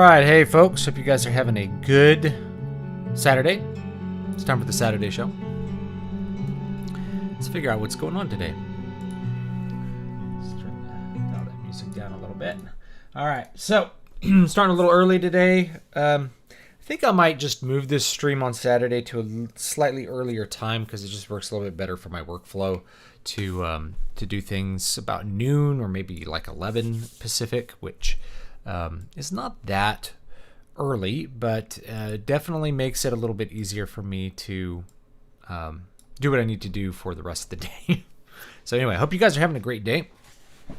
Alright, hey folks, hope you guys are having a good Saturday. It's time for the Saturday show. Let's figure out what's going on today. Let's turn that music down a little bit. Alright, so starting a little early today. I think I might just move this stream on Saturday to a slightly earlier time because it just works a little bit better for my workflow to do things about noon or maybe like 11 Pacific, which is not that early, but definitely makes it a little bit easier for me to do what I need to do for the rest of the day. So anyway, I hope you guys are having a great day. I'm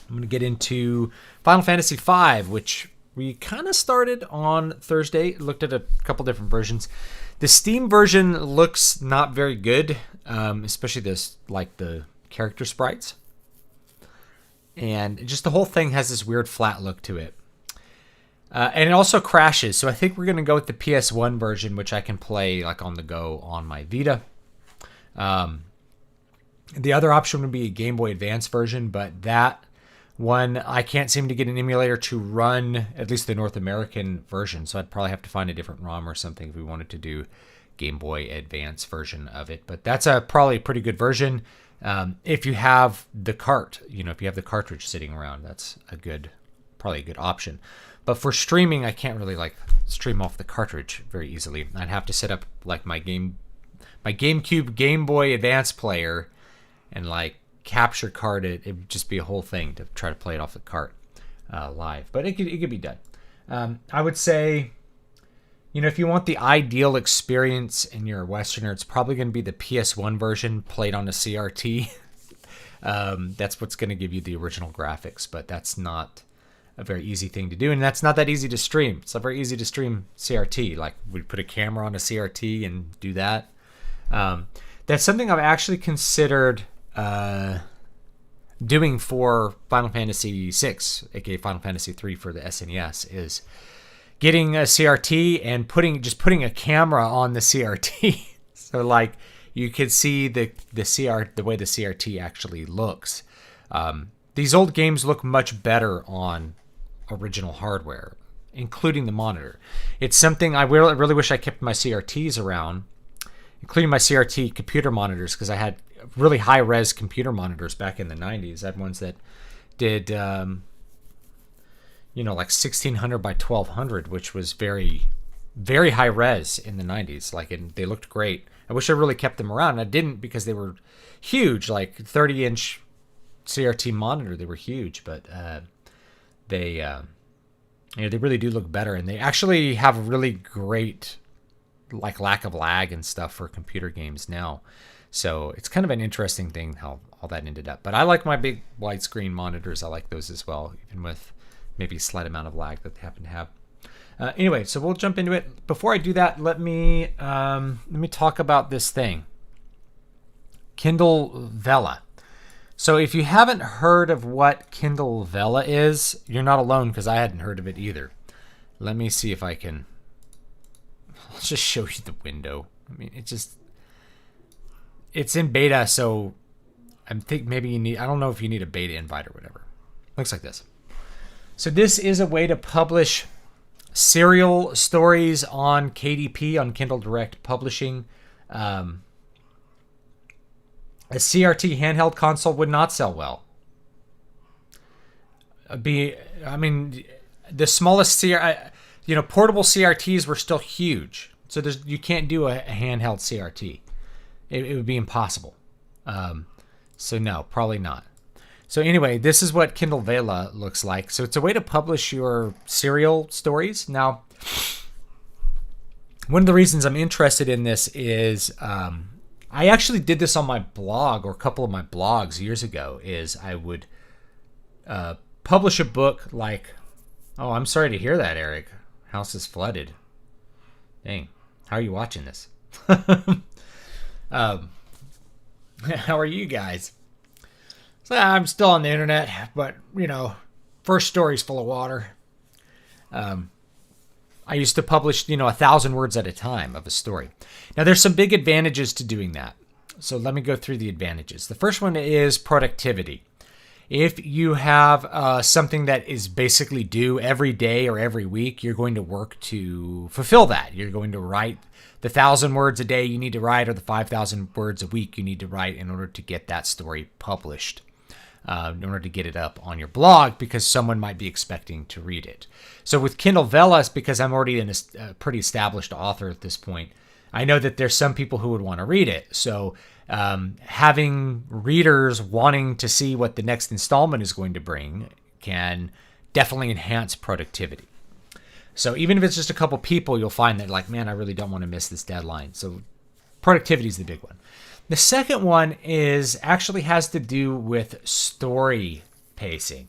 going to get into Final Fantasy V, which we kind of started on Thursday. Looked at a couple different versions. The Steam version looks not very good, especially the character sprites. And just the whole thing has this weird flat look to it. And it also crashes. So I think we're going to go with the PS1 version, which I can play like on the go on my Vita. The other option would be a Game Boy Advance version, but that one I can't seem to get an emulator to run at least the North American version. So I'd probably have to find a different ROM or something if we wanted to do Game Boy Advance version of it. But that's probably a pretty good version. If you have the cart, if you have the cartridge sitting around, that's probably a good option. But for streaming, I can't really stream off the cartridge very easily. I'd have to set up like my GameCube Game Boy Advance player and capture card it. It would just be a whole thing to try to play it off the cart live. But it could be done. I would say, if you want the ideal experience and you're a Westerner, it's probably going to be the PS1 version played on a CRT. That's what's going to give you the original graphics, but that's not a very easy thing to do, and that's not that easy to stream. It's not very easy to stream CRT. Like, we put a camera on a CRT and do that. That's something I've actually considered doing for Final Fantasy VI, aka Final Fantasy III for the SNES, is getting a CRT and putting a camera on the CRT, so you could see the way the CRT actually looks. These old games look much better on original hardware, including the monitor. It's something I really wish I kept my CRTs around, including my CRT computer monitors, because I had really high-res computer monitors back in the 90s. I had ones that did 1600 by 1200, which was very, very high res in the 90s. They looked great. I wish I really kept them around. I didn't, because they were huge, 30-inch CRT monitor. They were huge, but they really do look better, and they actually have a really great lack of lag and stuff for computer games now. So it's kind of an interesting thing how all that ended up. But I like my big widescreen monitors. I like those as well, even with maybe a slight amount of lag that they happen to have. Anyway, so we'll jump into it. Before I do that, let me talk about this thing, Kindle Vella. So if you haven't heard of what Kindle Vella is, you're not alone, because I hadn't heard of it either. Let me see if I can. I'll just show you the window. I mean, it's in beta, so I think maybe I don't know if you need a beta invite or whatever. Looks like this. So this is a way to publish serial stories on KDP, on Kindle Direct Publishing. A CRT handheld console would not sell well. The smallest portable CRTs were still huge. So you can't do a handheld CRT. It would be impossible. So no, probably not. So anyway, this is what Kindle Vella looks like. So it's a way to publish your serial stories. Now, one of the reasons I'm interested in this is I actually did this on my blog, or a couple of my blogs years ago, is I would publish a book oh, I'm sorry to hear that, Eric. House is flooded. Dang. How are you watching this? How are you guys? So I'm still on the internet, but, first story's full of water. I used to publish, 1,000 words at a time of a story. Now, there's some big advantages to doing that. So let me go through the advantages. The first one is productivity. If you have something that is basically due every day or every week, you're going to work to fulfill that. You're going to write the 1,000 words a day you need to write, or the 5,000 words a week you need to write in order to get that story published, in order to get it up on your blog, because someone might be expecting to read it. So with Kindle Vella, because I'm already a pretty established author at this point, I know that there's some people who would want to read it. So having readers wanting to see what the next installment is going to bring can definitely enhance productivity. So even if it's just a couple people, you'll find that, like, man, I really don't want to miss this deadline. So productivity is the big one. The second one actually has to do with story pacing.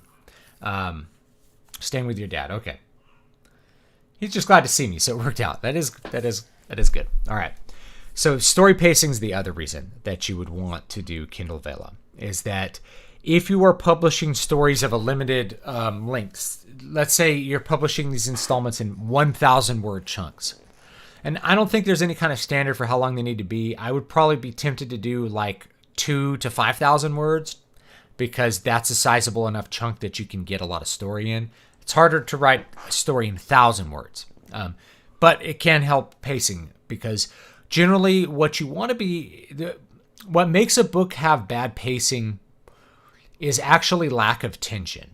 Staying with your dad. Okay. He's just glad to see me, so it worked out. That is good. All right. So story pacing is the other reason that you would want to do Kindle Vella, is that if you are publishing stories of a limited length, let's say you're publishing these installments in 1,000 word chunks, and I don't think there's any kind of standard for how long they need to be. I would probably be tempted to do like 2,000 to 5,000 words, because that's a sizable enough chunk that you can get a lot of story in. It's harder to write a story in 1,000 words, but it can help pacing, because generally what you want to be, what makes a book have bad pacing is actually lack of tension,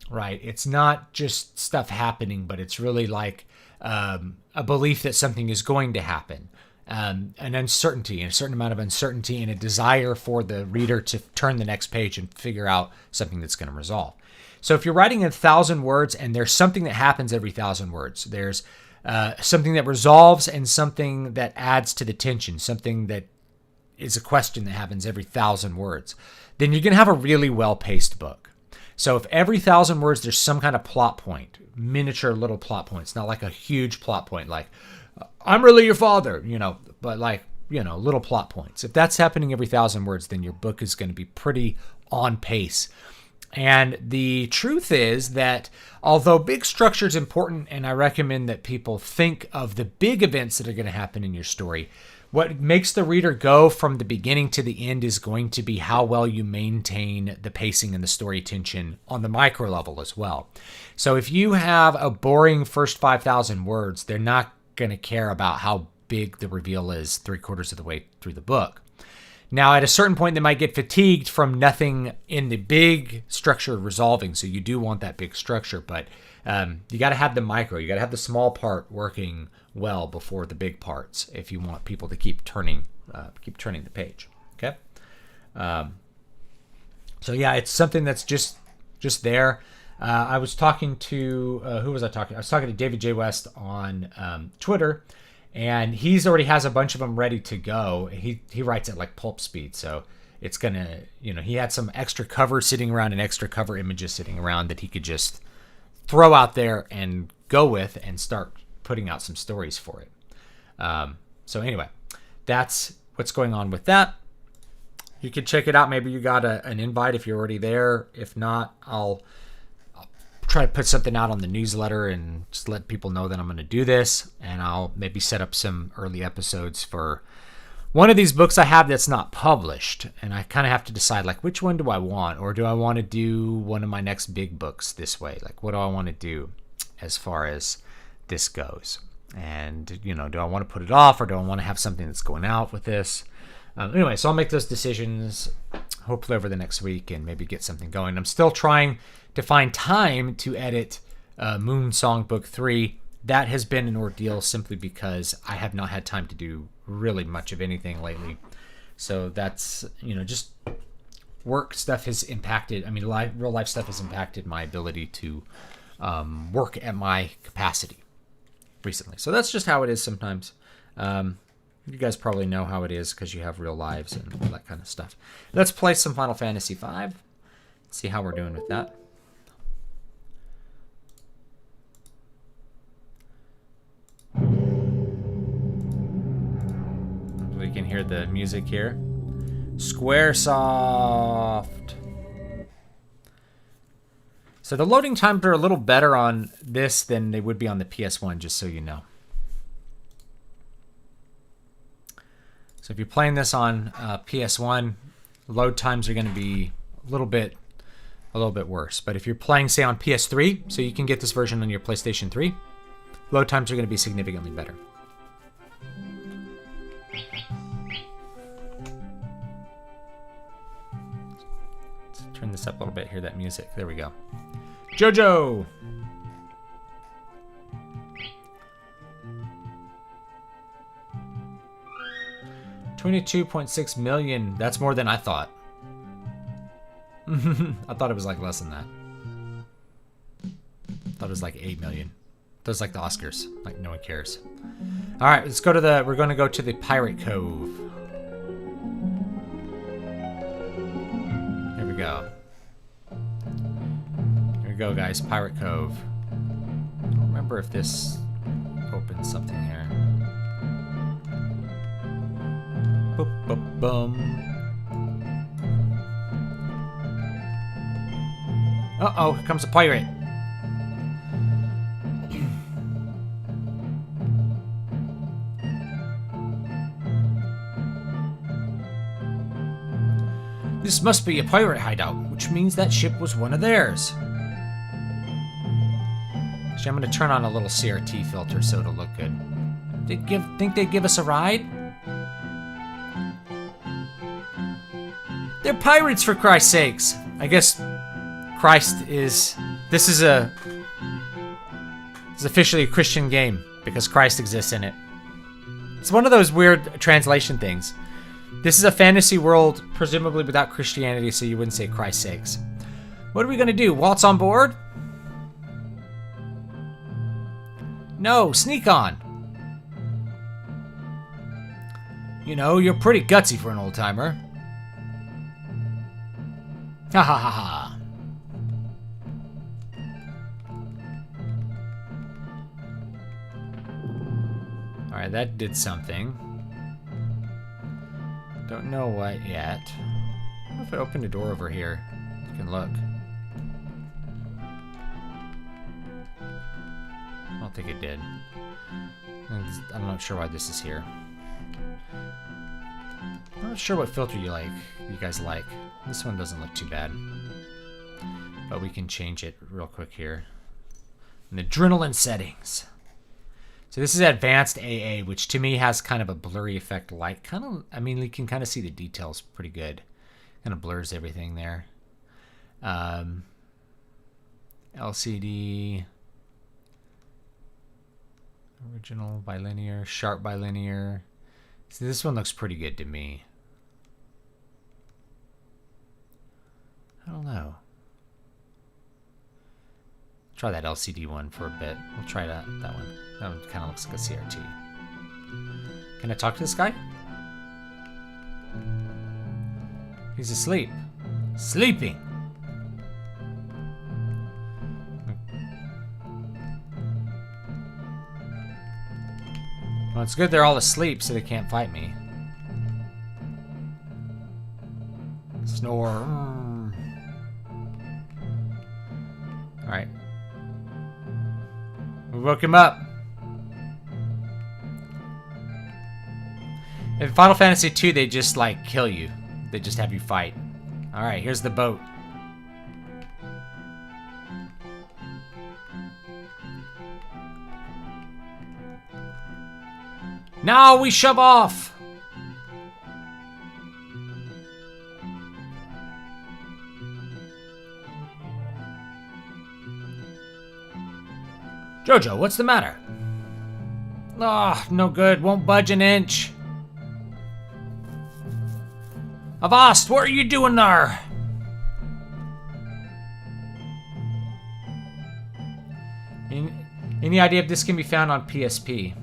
right? It's not just stuff happening, but it's really like a belief that something is going to happen, an uncertainty, a certain amount of uncertainty, and a desire for the reader to turn the next page and figure out something that's going to resolve. So if you're writing 1,000 words and there's something that happens every 1,000 words, there's something that resolves and something that adds to the tension, something that is a question that happens every 1,000 words, then you're going to have a really well-paced book. So if every 1,000 words there's some kind of plot point, miniature little plot points, not like a huge plot point like, I'm really your father, but like, little plot points. If that's happening every 1,000 words, then your book is going to be pretty on pace. And the truth is that although big structure is important, and I recommend that people think of the big events that are going to happen in your story, what makes the reader go from the beginning to the end is going to be how well you maintain the pacing and the story tension on the micro level as well. So if you have a boring first 5,000 words, they're not going to care about how big the reveal is 3/4 of the way through the book. Now, at a certain point, they might get fatigued from nothing in the big structure resolving. So you do want that big structure, but you got to have the micro. You got to have the small part working well before the big parts if you want people to keep turning the page. Okay. So yeah, it's something that's just there. I was talking to who was I talking? I was talking to David J. West on Twitter. And he's already has a bunch of them ready to go. He writes at like pulp speed, so it's gonna, he had some extra cover sitting around and extra cover images sitting around that he could just throw out there and go with and start putting out some stories for it. So anyway, that's what's going on with that. You can check it out. Maybe you got an invite if you're already there. If not, I'll try to put something out on the newsletter and just let people know that I'm going to do this, and I'll maybe set up some early episodes for one of these books I have that's not published, and I kind of have to decide, like, which one do I want, or do I want to do one of my next big books this way? Like, what do I want to do as far as this goes? And, do I want to put it off, or do I want to have something that's going out with this? Anyway, so I'll make those decisions hopefully over the next week and maybe get something going. I'm still trying to find time to edit Moon Song Book 3. That has been an ordeal simply because I have not had time to do really much of anything lately. So that's, just work stuff has impacted, real life stuff has impacted my ability to work at my capacity recently. So that's just how it is sometimes. You guys probably know how it is because you have real lives and all that kind of stuff. Let's play some Final Fantasy V. See how we're doing with that. We can hear the music here. Squaresoft. So the loading times are a little better on this than they would be on the PS1, just so you know. So if you're playing this on PS1, load times are going to be a little bit a little bit worse. But if you're playing, say, on PS3, so you can get this version on your PlayStation 3, load times are going to be significantly better. Let's turn this up a little bit, hear that music. There we go. JoJo! $22.6 million. That's more than I thought. I thought it was like less than that. I thought it was like 8 million. That was like the Oscars. Like no one cares. All right, let's go to the. We're going to go to the Pirate Cove. Here we go. Here we go, guys. Pirate Cove. I don't remember if this opens something here. Boop, boop, boom. Uh-oh, here comes a pirate. This must be a pirate hideout, which means that ship was one of theirs. Actually, I'm going to turn on a little CRT filter so it'll look good. Think they'd give us a ride? They're pirates, for Christ's sakes. I guess Christ is... This is officially a Christian game because Christ exists in it. It's one of those weird translation things. This is a fantasy world, presumably without Christianity, so you wouldn't say Christ's sakes. What are we going to do? Waltz on board? No, sneak on. You know, you're pretty gutsy for an old-timer. Ha ha ha ha. Alright, that did something. Don't know what yet. I wonder if I opened a door over here. You can look. I don't think it did. I'm not sure why this is here. I'm not sure what filter you guys like. This one doesn't look too bad. But we can change it real quick here. In the adrenaline settings. So this is advanced AA, which to me has kind of a blurry effect light. I mean, you can kind of see the details pretty good. Kind of blurs everything there. LCD. Original bilinear, sharp bilinear. See, this one looks pretty good to me. I don't know. Try that LCD one for a bit. We'll try that one. That one kind of looks like a CRT. Can I talk to this guy? He's asleep. Sleeping! Well, it's good they're all asleep so they can't fight me. Snore. Alright. We woke him up. In Final Fantasy II, they just, like, kill you. They just have you fight. Alright, here's the boat. Now we shove off! Jojo, what's the matter? Ah, no good. Won't budge an inch. Avast, what are you doing there? Any idea if this can be found on PSP?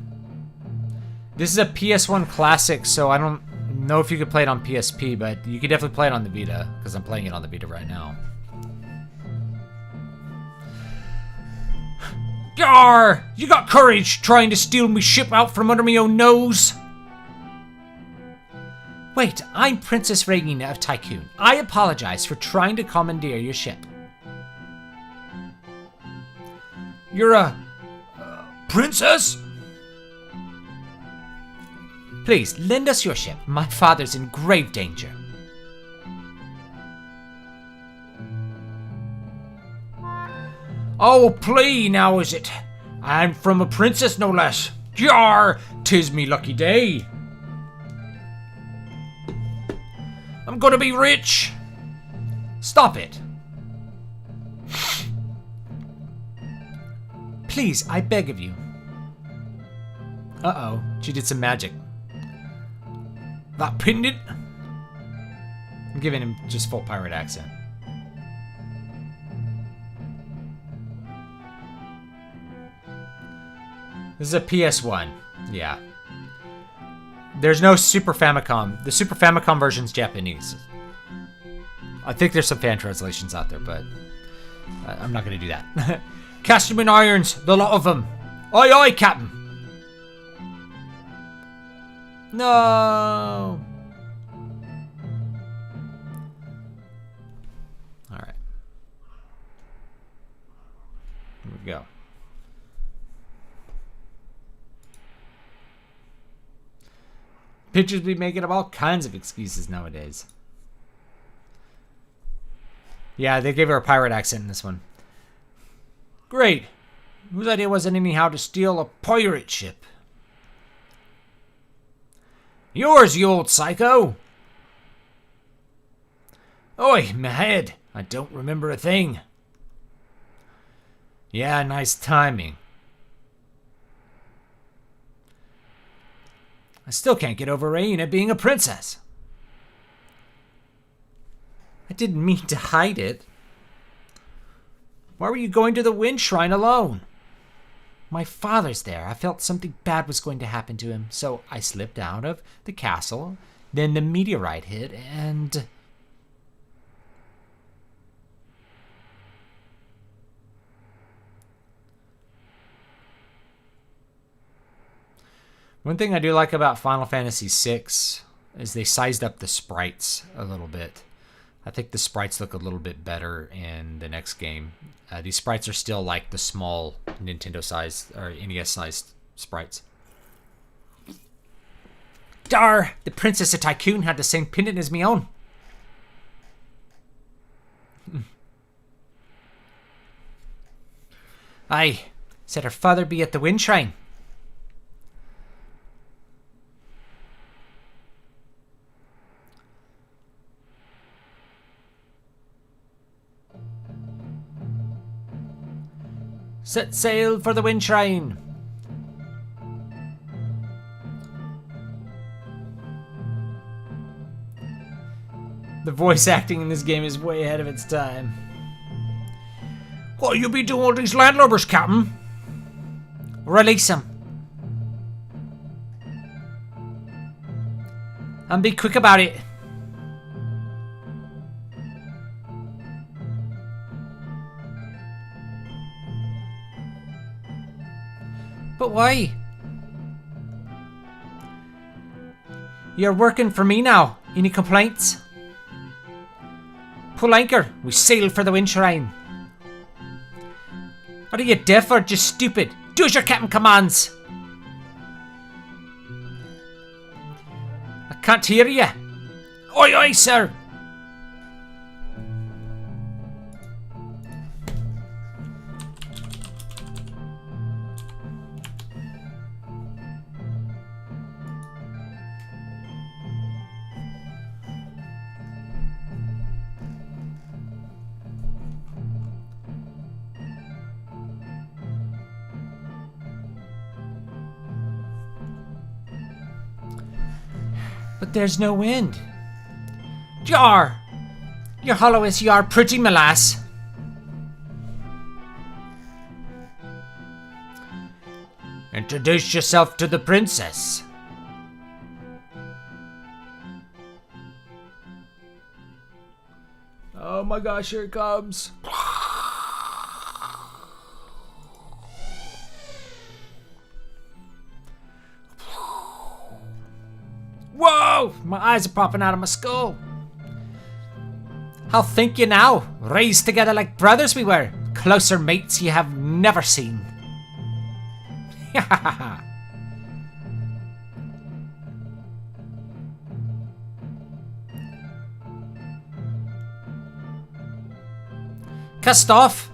This is a PS1 classic, so I don't know if you could play it on PSP, but you could definitely play it on the Vita, because I'm playing it on the Vita right now. Yarr! You got courage trying to steal me ship out from under me own nose? Wait, I'm Princess Regina of Tycoon. I apologize for trying to commandeer your ship. You're a... princess? Please, lend us your ship. My father's in grave danger. Oh, a plea now is it? And from a princess no less. Yar, 'tis me lucky day. I'm gonna be rich. Stop it. Please, I beg of you. Uh-oh, she did some magic. That pendant? I'm giving him just full pirate accent. This is a PS1. Yeah. There's no Super Famicom. The Super Famicom version's Japanese. I think there's some fan translations out there, but I'm not going to do that. Cast them in irons, the lot of them. Aye, aye, Captain. No. All right. Here we go. Pitchers be making up all kinds of excuses nowadays. Yeah, they gave her a pirate accent in this one. Great. Whose idea was it anyhow to steal a pirate ship? Yours, you old psycho. Oi, my head. I don't remember a thing. Yeah, nice timing. I still can't get over Raina being a princess. I didn't mean to hide it. Why were you going to the wind shrine alone? My father's there. I felt something bad was going to happen to him, so I slipped out of the castle. Then the meteorite hit, and... One thing I do like about Final Fantasy VI is they sized up the sprites a little bit. I think the sprites look a little bit better in the next game. These sprites are still like the small Nintendo-sized or NES-sized sprites. Dar! The Princess of Tycoon had the same pendant as me own. Aye, said her father be at the wind shrine. Set sail for the wind shrine. The voice acting in this game is way ahead of its time. What you be doing with these landlubbers, Captain? Release them. And be quick about it. But why? You're working for me now. Any complaints? Pull anchor. We sail for the wind shrine. Are you deaf or just stupid? Do as your captain commands. I can't hear you. Oi, oi, sir. But there's no wind. Jar! You're hollow as you are pretty, my lass. Introduce yourself to the princess. Oh my gosh, here it comes. Whoa! My eyes are popping out of my skull. How think you now? Raised together like brothers we were. Closer mates you have never seen. Cast off.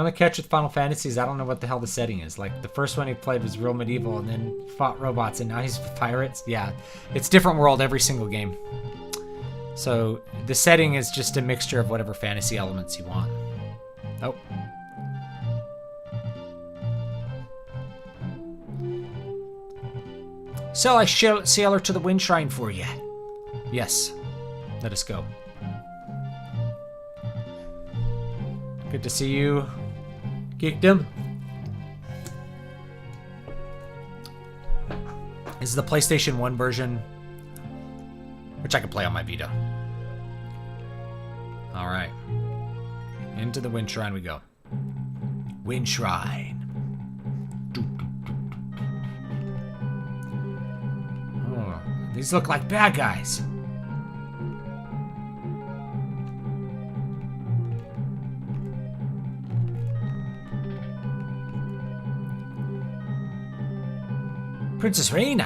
My only catch with Final Fantasy is I don't know what the hell the setting is. Like, the first one he played was real medieval and then fought robots, and now he's with pirates. Yeah, it's different world every single game. So the setting is just a mixture of whatever fantasy elements you want. Oh. So I sail her to the wind shrine for you. Yes. Let us go. Good to see you, Geekdom. This is the PlayStation 1 version, which I can play on my Vita. Alright. Into the Wind Shrine we go. Wind Shrine. Oh, these look like bad guys. Princess Reina!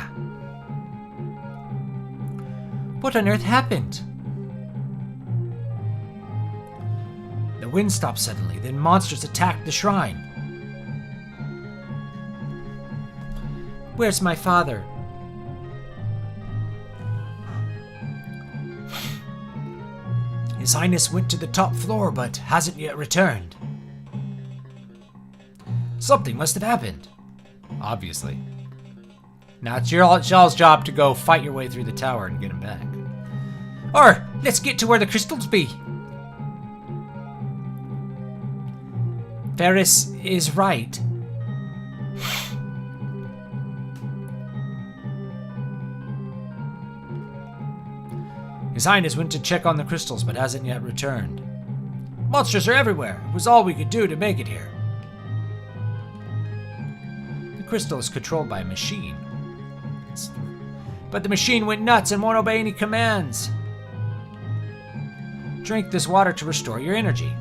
What on earth happened? The wind stopped suddenly, then monsters attacked the shrine. Where's my father? His Highness went to the top floor, but hasn't yet returned. Something must have happened. Obviously. Now it's y'all's job to go fight your way through the tower and get him back. Or, let's get to where the crystals be. Ferris is right. His Highness went to check on the crystals, but hasn't yet returned. Monsters are everywhere. It was all we could do to make it here. The crystal is controlled by a machine. But the machine went nuts and won't obey any commands. Drink this water to restore your energy.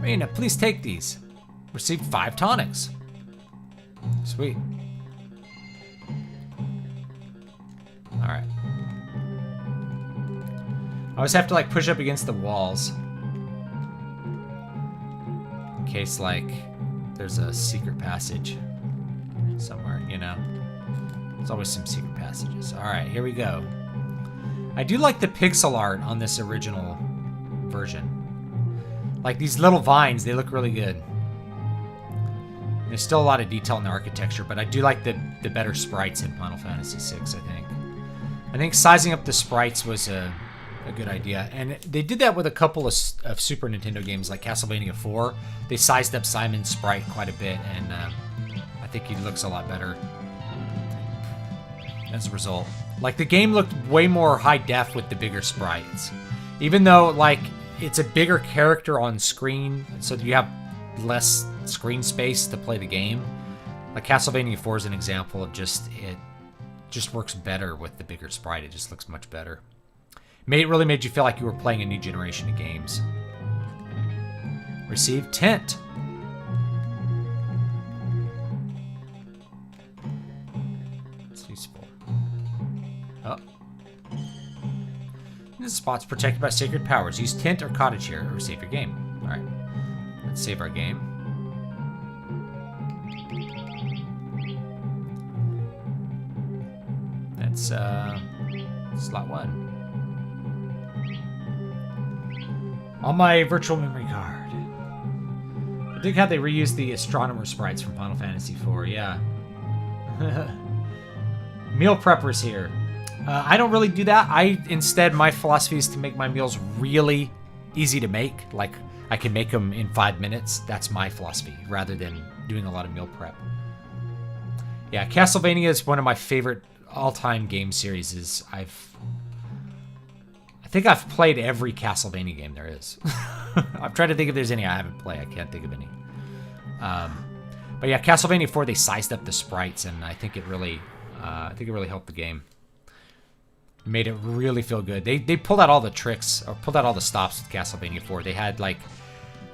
Reina, please take these. Receive 5 tonics. Sweet. Alright. I always have to, like, push up against the walls. In case, like, there's a secret passage somewhere, you know? There's always some secret passages. Alright, here we go. I do like the pixel art on this original version. Like, these little vines, they look really good. There's still a lot of detail in the architecture, but I do like the better sprites in Final Fantasy VI, I think. I think sizing up the sprites was a good idea. And they did that with a couple of Super Nintendo games, like Castlevania 4. They sized up Simon's sprite quite a bit, and I think he looks a lot better as a result. Like, the game looked way more high def with the bigger sprites. Even though, like, it's a bigger character on screen, so you have less screen space to play the game. Like, Castlevania 4 is an example of it just works better with the bigger sprite. It just looks much better. It really made you feel like you were playing a new generation of games. Receive Tent. It's useful. Oh. This spot's protected by sacred powers. Use Tent or Cottage here or save your game. Alright. Let's save our game. That's, slot 1. On my virtual memory card. I dig how they reused the astronomer sprites from Final Fantasy IV, yeah. Meal preppers here. I don't really do that. Instead, my philosophy is to make my meals really easy to make. Like, I can make them in 5 minutes. That's my philosophy, rather than doing a lot of meal prep. Yeah, Castlevania is one of my favorite all-time game series. I think I've played every Castlevania game there is. I'm trying to think if there's any I haven't played. I can't think of any. But yeah, Castlevania 4, they sized up the sprites, and I think it really helped the game. Made it really feel good. They pulled out all the tricks, or pulled out all the stops with Castlevania 4. They had, like,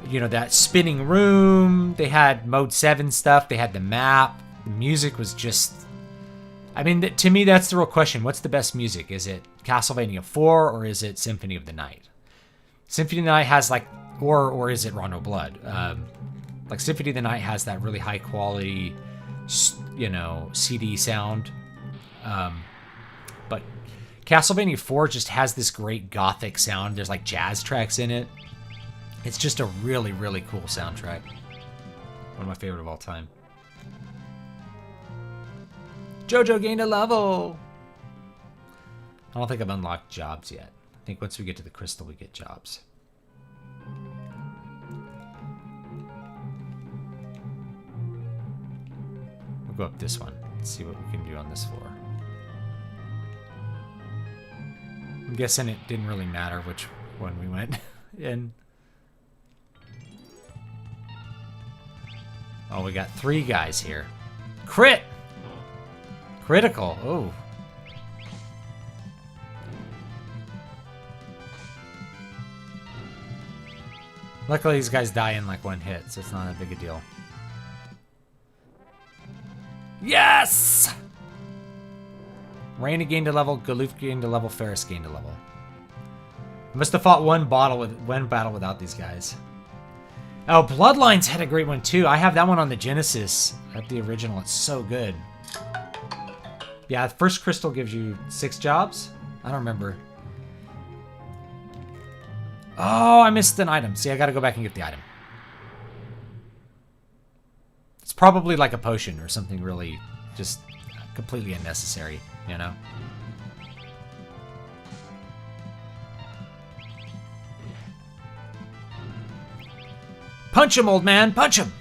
you know, that spinning room. They had Mode 7 stuff. They had the map. The music was just... I mean, to me, that's the real question. What's the best music? Is it Castlevania 4 or is it Symphony of the Night? Symphony of the Night has, like... Or is it Rondo Blood? Like Symphony of the Night has that really high quality, you know, CD sound. But Castlevania 4 just has this great gothic sound. There's like jazz tracks in it. It's just a really, really cool soundtrack. One of my favorite of all time. Jojo gained a level! I don't think I've unlocked jobs yet. I think once we get to the crystal, we get jobs. We'll go up this one. Let's see what we can do on this floor. I'm guessing it didn't really matter which one we went in. Oh, we got 3 guys here. Crit! Critical. Oh. Luckily, these guys die in like 1 hit, so it's not that big a deal. Yes! Raina gained a level, Galoof gained a level, Ferris gained a level. I must have fought one battle without these guys. Oh, Bloodlines had a great one too. I have that one on the Genesis at the original. It's so good. Yeah, the first crystal gives you 6 jobs. I don't remember. Oh, I missed an item. See, I gotta go back and get the item. It's probably like a potion or something really just completely unnecessary, you know? Punch him, old man! Punch him!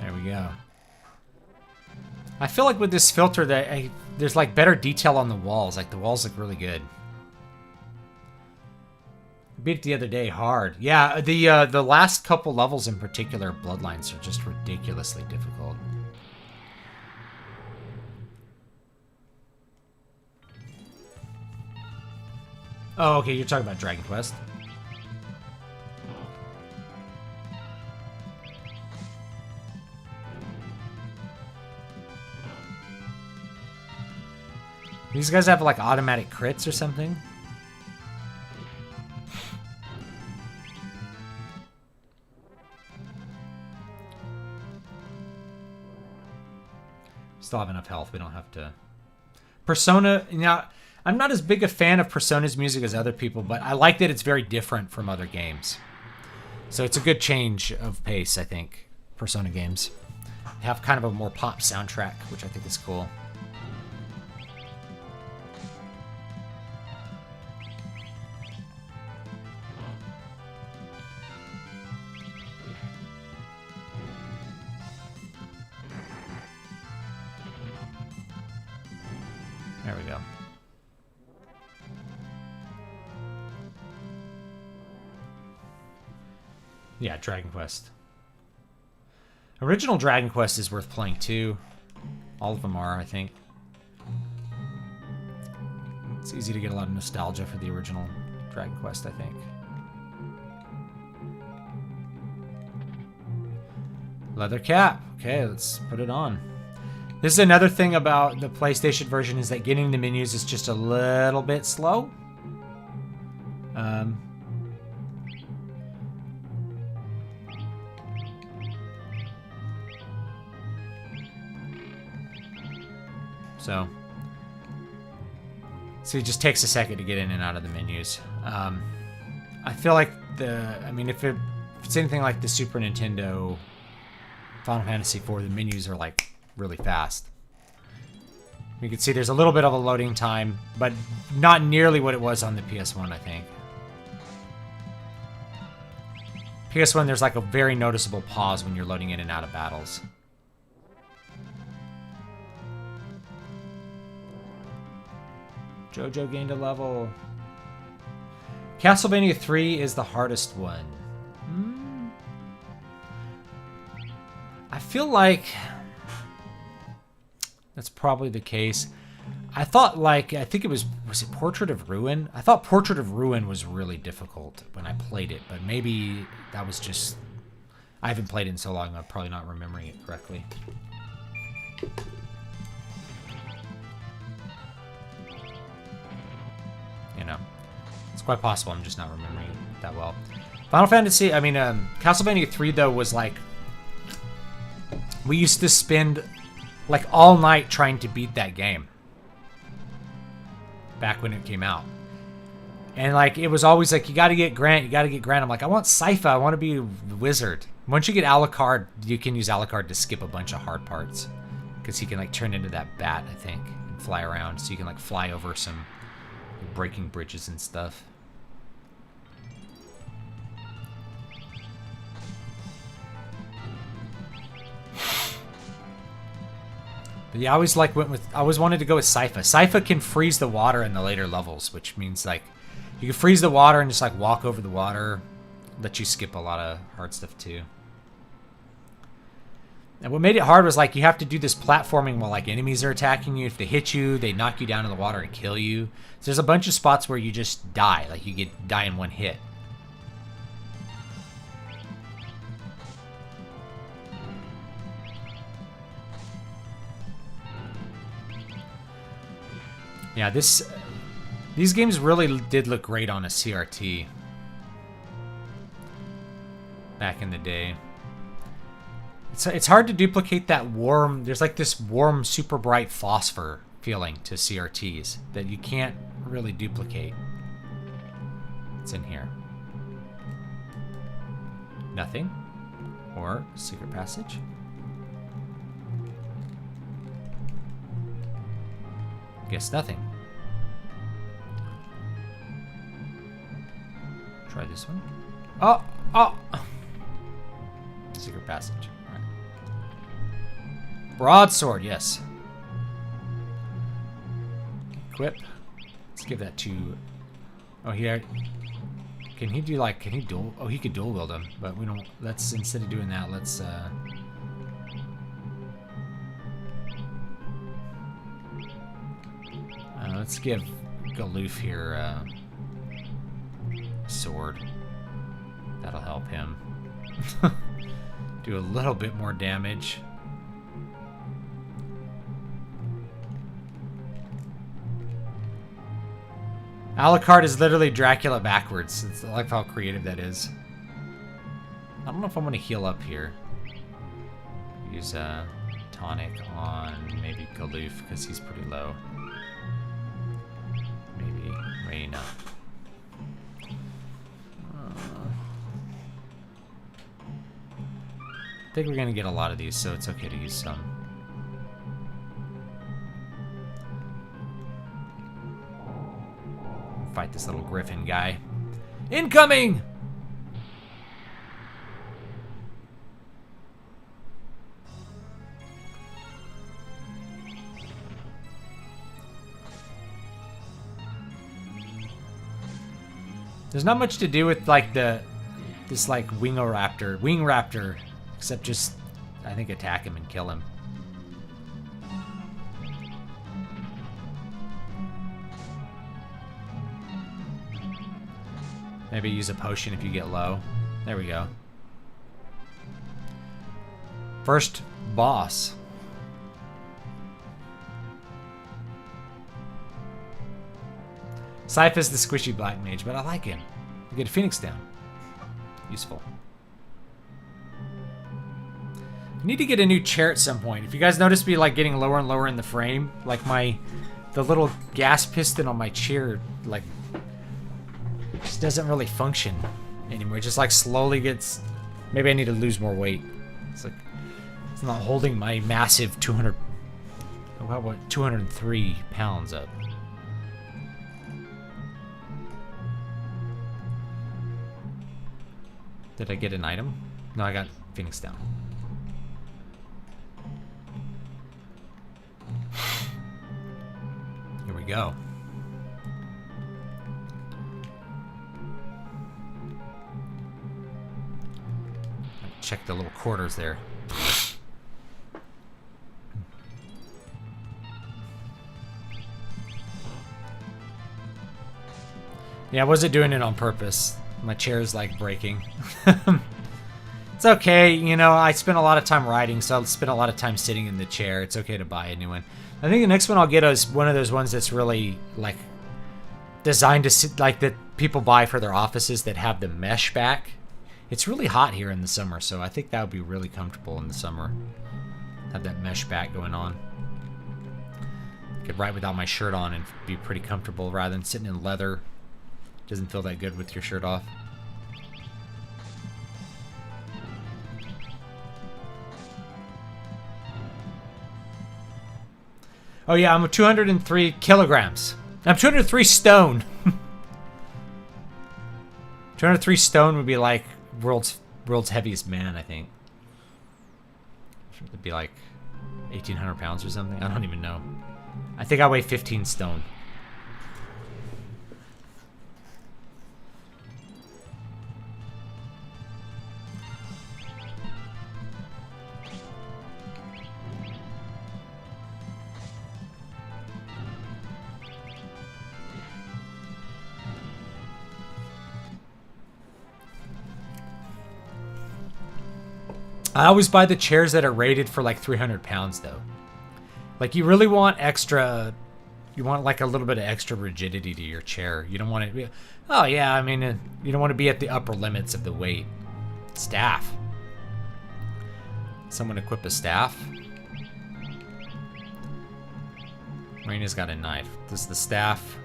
There we go. I feel like with this filter that there's like better detail on the walls. Like the walls look really good. Beat it the other day hard. Yeah, the last couple levels in particular, Bloodlines, are just ridiculously difficult. Oh, okay, you're talking about Dragon Quest. These guys have like automatic crits or something. Still have enough health. We don't have to. Persona. Now, I'm not as big a fan of Persona's music as other people, but I like that it's very different from other games. So it's a good change of pace, I think. Persona games have kind of a more pop soundtrack, which I think is cool. There we go. Yeah, Dragon Quest. Original Dragon Quest is worth playing too. All of them are, I think. It's easy to get a lot of nostalgia for the original Dragon Quest, I think. Leather cap. Okay, let's put it on. This is another thing about the PlayStation version, is that getting the menus is just a little bit slow. So it just takes a second to get in and out of the menus. I feel like if it's anything like the Super Nintendo Final Fantasy IV, the menus are like really fast. You can see there's a little bit of a loading time, but not nearly what it was on the PS1, I think. PS1, there's like a very noticeable pause when you're loading in and out of battles. Jojo gained a level. Castlevania 3 is the hardest one. I feel like that's probably the case. I think it was it Portrait of Ruin? I thought Portrait of Ruin was really difficult when I played it, but maybe that was just... I haven't played it in so long, I'm probably not remembering it correctly. quite possible. I'm just not remembering it that well. Final Fantasy, I mean, Castlevania 3, though, was like... We used to spend, like, all night trying to beat that game. Back when it came out. And, like, it was always like, you gotta get Grant, you gotta get Grant. I'm like, I want Sypha, I want to be the wizard. Once you get Alucard, you can use Alucard to skip a bunch of hard parts. Because he can, like, turn into that bat, I think, and fly around. So you can, like, fly over some breaking bridges and stuff. But yeah, I always wanted to go with Sypha. Sypha can freeze the water in the later levels, which means like you can freeze the water and just like walk over the water, let you skip a lot of hard stuff too. And what made it hard was like you have to do this platforming while like enemies are attacking you. If they hit you, they knock you down in the water and kill you. So there's a bunch of spots where you just die, like you die in one hit. Yeah, these games really did look great on a CRT back in the day. It's hard to duplicate that warm, there's like this warm, super bright phosphor feeling to CRTs that you can't really duplicate. It's in here. Nothing. Or secret passage. Guess nothing. Try this one. Oh! Secret passage. All right. Broadsword, yes. Equip. Let's give that to... Oh, here. Can he do like... Can he dual... Oh, he could dual wield him, but we don't... Let's... Instead of doing that, let's... let's give Galoof here a sword. That'll help him. Do a little bit more damage. Alucard is literally Dracula backwards. I like how creative that is. I don't know if I'm going to heal up here. Use a tonic on maybe Galoof because he's pretty low. Maybe Reyna. I think we're going to get a lot of these, so it's okay to use some. Fight this little griffin guy. Incoming! There's not much to do with like this like wing raptor, except just I think attack him and kill him. Maybe use a potion if you get low. There we go. First boss. Sypha's the squishy black mage, but I like him. You get a phoenix down. Useful. I need to get a new chair at some point. If you guys notice me like getting lower and lower in the frame, like the little gas piston on my chair like just doesn't really function anymore. It just like slowly gets. Maybe I need to lose more weight. It's like it's not holding my massive 203 pounds up. Did I get an item? No, I got Phoenix down. Here we go. Check the little quarters there. Yeah, I wasn't doing it on purpose. My chair's like breaking. It's okay, you know, I spent a lot of time riding, so I'll spend a lot of time sitting in the chair. It's okay to buy a new one. I think the next one I'll get is one of those ones that's really like designed to sit, like that people buy for their offices that have the mesh back. It's really hot here in the summer, so I think that would be really comfortable in the summer. Have that mesh back going on. Could write without my shirt on and be pretty comfortable rather than sitting in leather. Doesn't feel that good with your shirt off. Oh yeah, I'm 203 kilograms. I'm 203 stone. 203 stone would be like world's heaviest man, I think. It'd be like 1,800 pounds or something. I don't even know. I think I weigh 15 stone. I always buy the chairs that are rated for like 300 pounds though. Like you really want extra, you want like a little bit of extra rigidity to your chair. You don't want it to be, oh yeah, I mean, you don't want to be at the upper limits of the weight. Staff. Someone equip a staff. Marina's got a knife. Does the staff...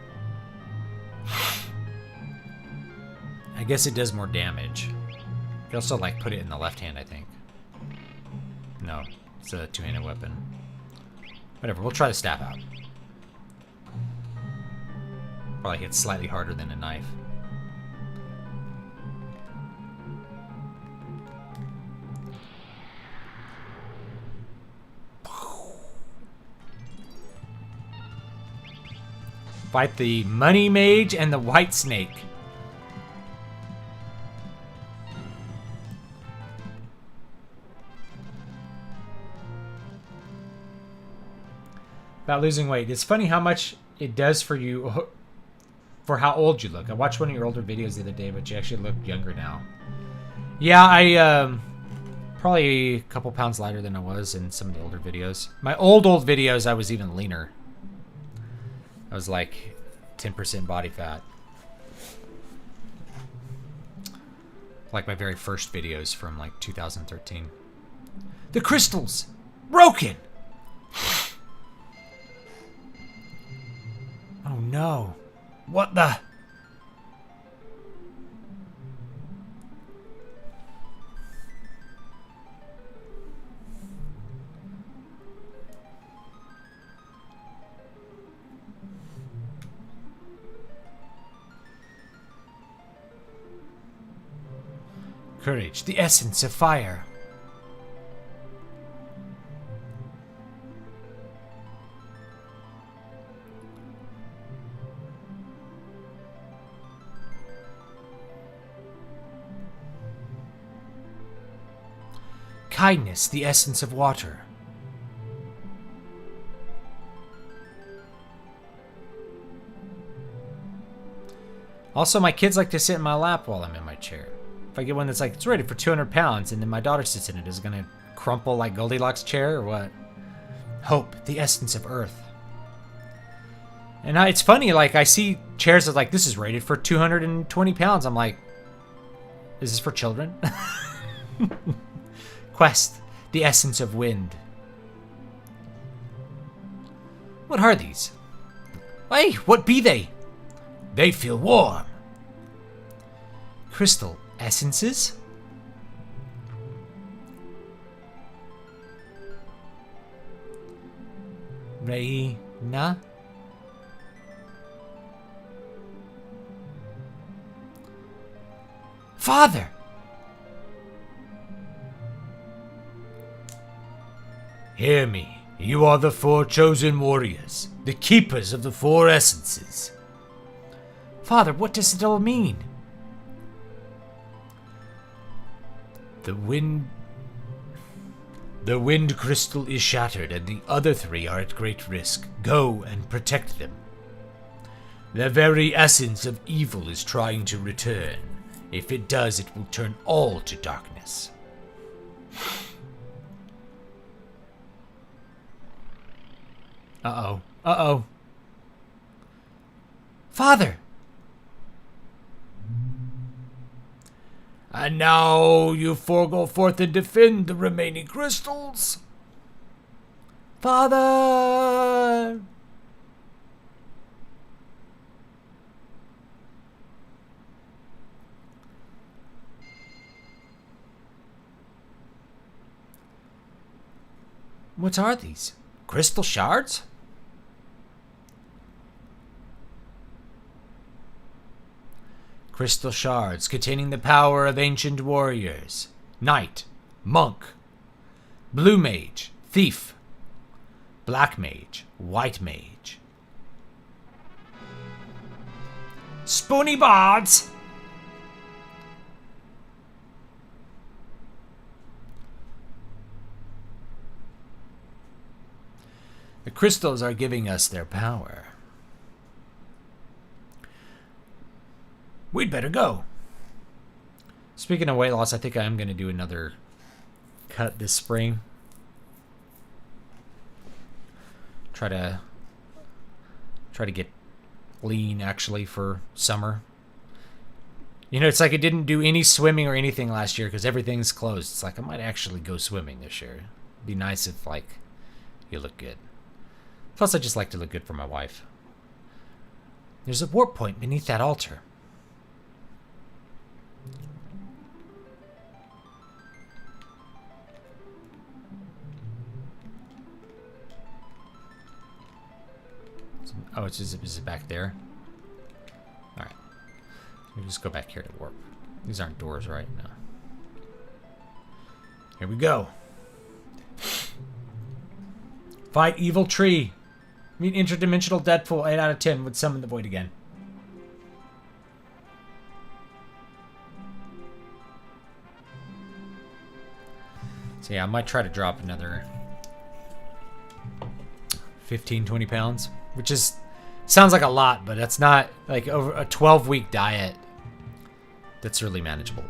I guess it does more damage. You can also like put it in the left hand, I think. No, it's a two-handed weapon. Whatever, we'll try the staff out. Probably hits slightly harder than a knife. Fight the Money Mage and the White Snake. About losing weight. It's funny how much it does for you, for how old you look. I watched one of your older videos the other day, but you actually look younger now. Yeah, I probably a couple pounds lighter than I was in some of the older videos. My old videos, I was even leaner. I was like 10% body fat. Like my very first videos from like 2013. The crystal's broken! Oh no. What the? Courage, the essence of fire. Kindness, the essence of water. Also, my kids like to sit in my lap while I'm in my chair. If I get one that's like, it's rated for 200 pounds, and then my daughter sits in it, is it gonna crumple like Goldilocks' chair, or what? Hope, the essence of earth. And it's funny, like, I see chairs that like, this is rated for 220 pounds. I'm like, is this for children? Quest, the essence of wind. What are these? Hey, what be they? They feel warm. Crystal essences? Reina? Father! Hear me. You are the 4 chosen warriors, the keepers of the 4 essences. Father, what does it all mean? The wind crystal is shattered, and the other 3 are at great risk. Go and protect them. The very essence of evil is trying to return. If it does, it will turn all to darkness. Uh-oh. Uh-oh. Father! And now you four go forth and defend the remaining crystals. Father! What are these? Crystal shards? Crystal shards containing the power of ancient warriors. Knight, monk, blue mage, thief, black mage, white mage. Spoony bards! The crystals are giving us their power. We'd better go. Speaking of weight loss, I think I am going to do another cut this spring. Try to get lean, actually, for summer. You know, it's like I didn't do any swimming or anything last year because everything's closed. It's like I might actually go swimming this year. It'd be nice if, like, you look good. Plus, I just like to look good for my wife. There's a warp point beneath that altar. Oh, is it back there? Alright. Let me just go back here to warp. These aren't doors, right? No. Here we go. Fight evil tree. Meet interdimensional Deadpool. 8 out of 10 would summon the void again. So yeah, I might try to drop another 15, 20 pounds, which is sounds like a lot, but that's not like over a 12-week diet. That's really manageable.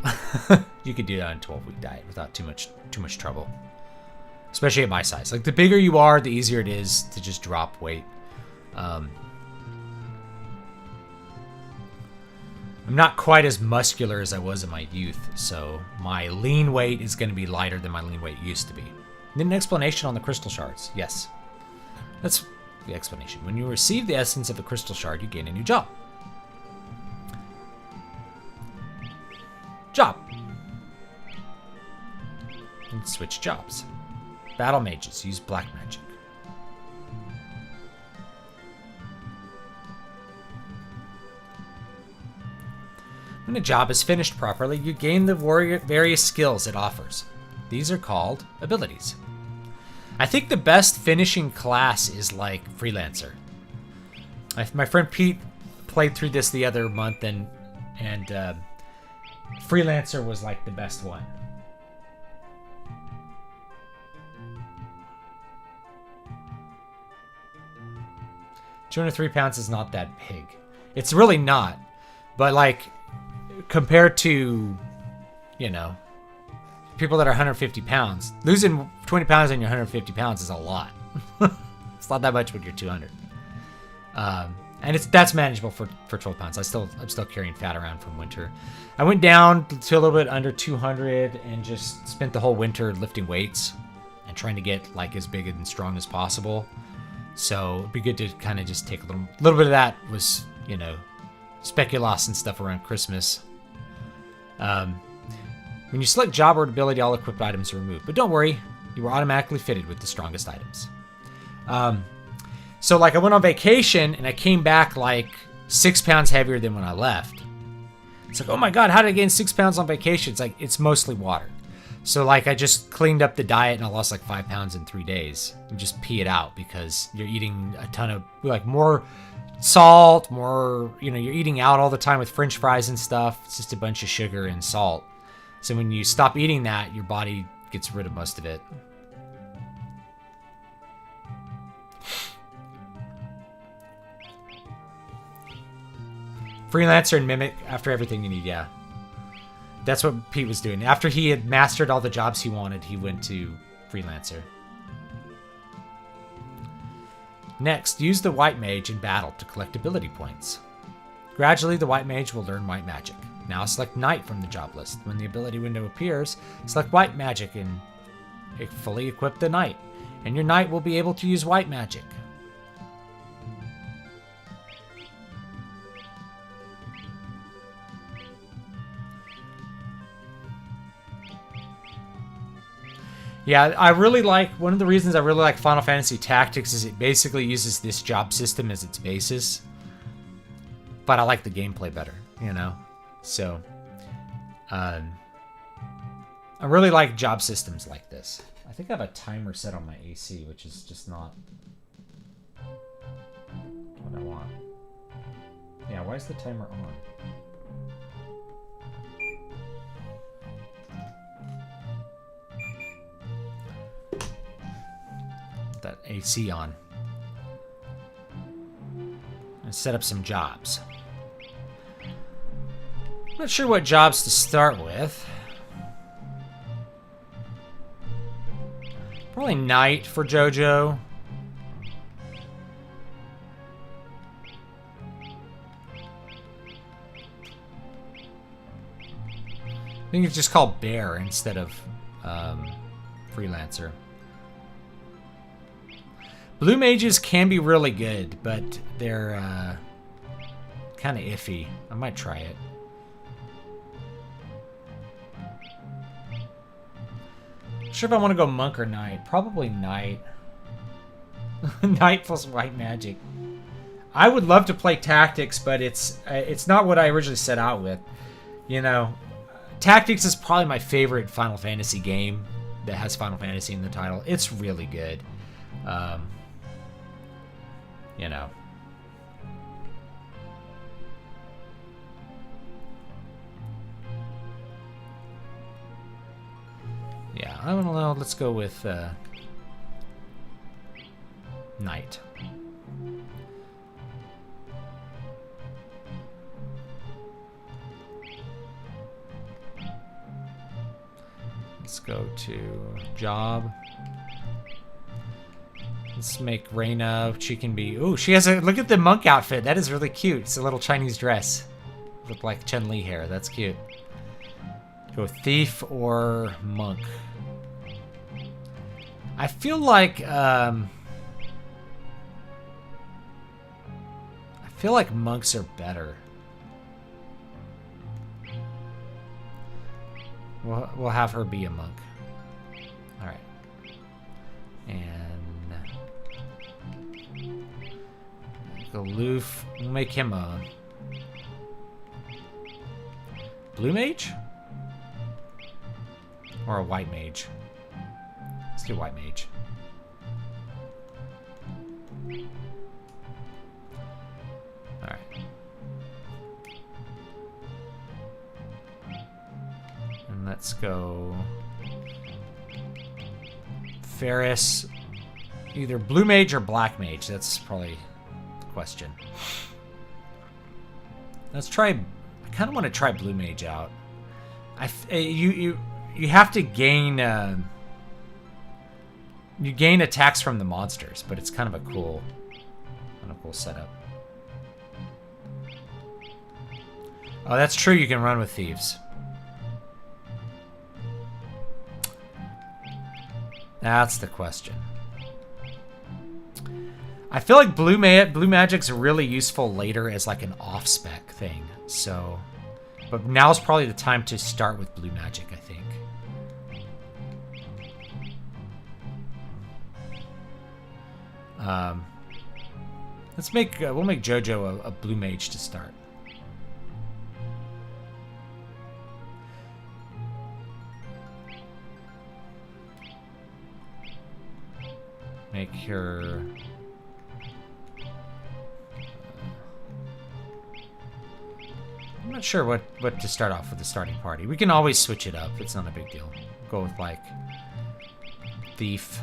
You could do that on a 12-week diet without too much trouble. Especially at my size. Like, the bigger you are, the easier it is to just drop weight. I'm not quite as muscular as I was in my youth, so my lean weight is going to be lighter than my lean weight used to be. Need an explanation on the crystal shards? Yes. That's the explanation. When you receive the essence of a crystal shard, you gain a new job. Job. And switch jobs. Battle mages use black magic. When a job is finished properly, you gain the various skills it offers. These are called abilities. I think the best finishing class is like freelancer. My friend Pete played through this the other month, and freelancer was like the best one. 203 pounds is not that big. It's really not. But, like, compared to, you know, people that are 150 pounds, losing 20 pounds on your 150 pounds is a lot. It's not that much when you're 200. And that's manageable for 12 pounds. I'm still carrying fat around from winter. I went down to a little bit under 200 and just spent the whole winter lifting weights and trying to get, like, as big and strong as possible. So it'd be good to kind of just take a little bit of that was, you know, speculoos and stuff around Christmas. When you select job or ability, all equipped items are removed. But don't worry, you are automatically fitted with the strongest items. So, like, I went on vacation and I came back like 6 pounds heavier than when I left. It's like, oh my God, how did I gain 6 pounds on vacation? It's like, it's mostly water. So, like, I just cleaned up the diet and I lost like 5 pounds in 3 days. And just pee it out because you're eating a ton of, like, more salt, more, you know, you're eating out all the time with French fries and stuff. It's just a bunch of sugar and salt. So when you stop eating that, your body gets rid of most of it. Freelancer and Mimic after everything you need, yeah. That's what Pete was doing. After he had mastered all the jobs he wanted, he went to Freelancer. Next, use the White Mage in battle to collect ability points. Gradually, the White Mage will learn White Magic. Now select Knight from the job list. When the ability window appears, select White Magic and fully equip the Knight. And your Knight will be able to use White Magic. Yeah, I really like, one of the reasons I really like Final Fantasy Tactics is it basically uses this job system as its basis. But I like the gameplay better, you know? So, I really like job systems like this. I think I have a timer set on my AC, which is just not what I want. Yeah, why is the timer on? That AC on. And set up some jobs. I'm not sure what jobs to start with. Probably Knight for JoJo. I think it's just called Bear instead of Freelancer. Blue mages can be really good, but they're kind of iffy. I might try it. Not sure if I want to go monk or knight. Probably knight. Knight plus white magic. I would love to play tactics, but it's not what I originally set out with. You know, tactics is probably my favorite Final Fantasy game that has Final Fantasy in the title. It's really good. You know. Yeah, I don't know. Let's go with Knight. Let's go to job. Let's make Reina. She can be. Ooh, she has a. Look at the monk outfit. That is really cute. It's a little Chinese dress with like Chun-Li hair. That's cute. Go thief or monk. I feel like monks are better. We'll have her be a monk. All right. And aloof. We'll make him a blue mage or a white mage. Let's do white mage. All right. And let's go Ferris. Either blue mage or black mage. That's probably the question. Let's try. I kind of want to try blue mage out. You have to gain. You gain attacks from the monsters, but it's kind of a cool setup. Oh, that's true. You can run with thieves. That's the question. I feel like blue magic's really useful later as like an off-spec thing. So, but now's probably the time to start with blue magic, I think. We'll make JoJo a blue mage to start. Make her. I'm not sure what to start off with the starting party. We can always switch it up. It's not a big deal. Go with like thief.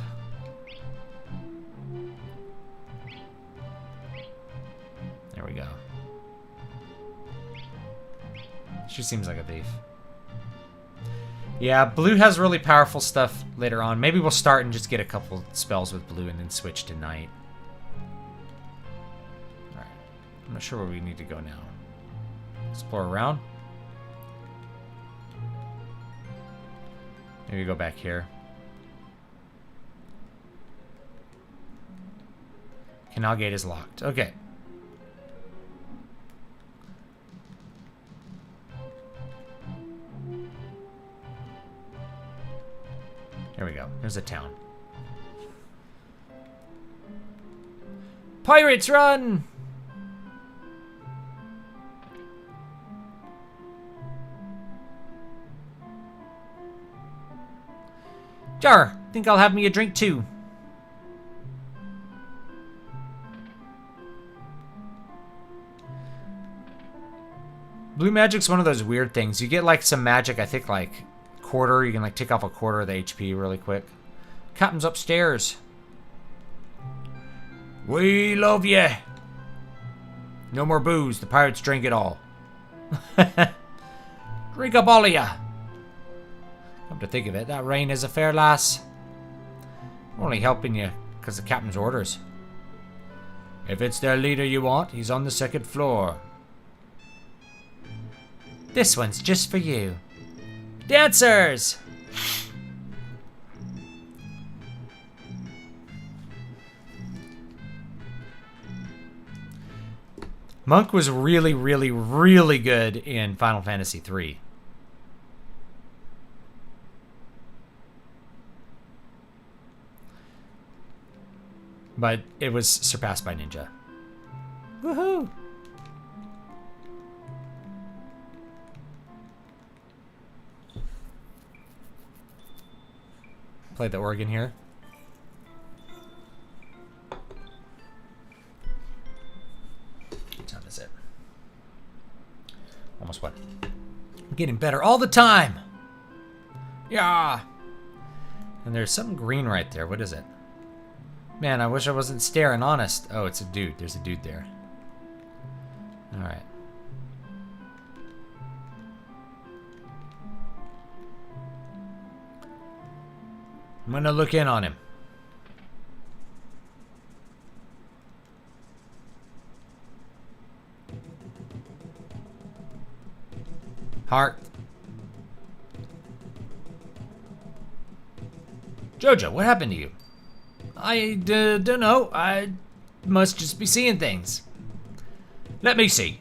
There we go. She seems like a thief. Yeah, blue has really powerful stuff later on. Maybe we'll start and just get a couple spells with blue and then switch to knight. Alright. I'm not sure where we need to go now. Explore around. Maybe go back here. Canal gate is locked. Okay. There we go. There's a town. Pirates, run! Jar, think I'll have me a drink too. Blue magic's one of those weird things. You get like some magic, I think like quarter. You can like take off a quarter of the HP really quick. Captain's upstairs. We love you. No more booze. The pirates drink it all. Drink up all of ya. Come to think of it, that rain is a fair lass. Only helping you because the captain's orders. If it's their leader you want, he's on the second floor. This one's just for you. Dancers! Monk was really, really, really good in Final Fantasy III. But it was surpassed by Ninja. Woohoo! Play the organ here. What time is it? Almost what? I'm getting better all the time. Yeah. And there's something green right there. What is it? Man, I wish I wasn't staring, honest. Oh, it's a dude. There's a dude there. All right. I'm gonna look in on him. Heart. Jojo, what happened to you? I don't know. I must just be seeing things. Let me see.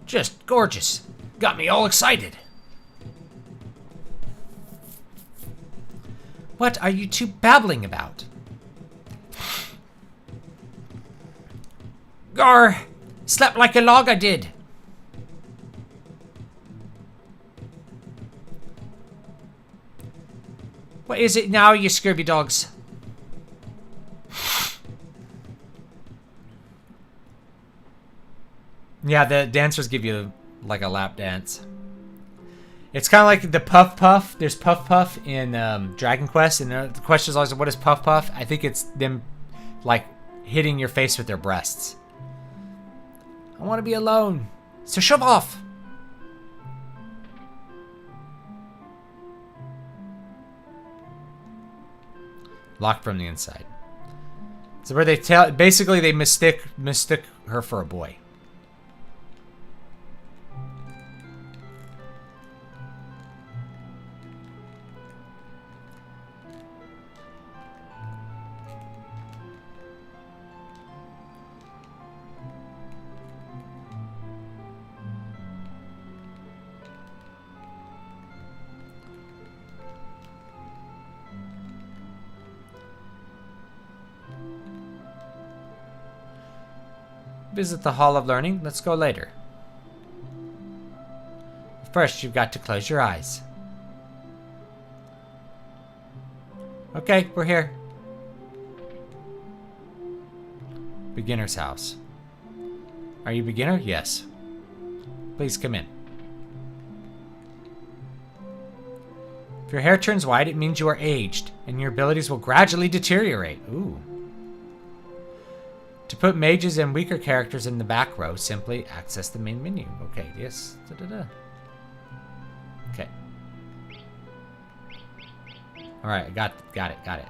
Just gorgeous. Got me all excited. What are you two babbling about? Gar! Slept like a log I did. What is it now, you scurvy dogs? Yeah, the dancers give you like a lap dance. It's kind of like the Puff Puff. There's Puff Puff in Dragon Quest, and the question is always, what is Puff Puff? I think it's them like hitting your face with their breasts. I want to be alone, so shove off. Locked from the inside. So where they tell, basically they mistook her for a boy. Visit the Hall of Learning. Let's go later. First, you've got to close your eyes. Okay, we're here. Beginner's house. Are you a beginner? Yes. Please come in. If your hair turns white, it means you are aged, and your abilities will gradually deteriorate. Ooh. To put mages and weaker characters in the back row, simply access the main menu. Okay, yes. Da-da-da. Okay. All right, got it.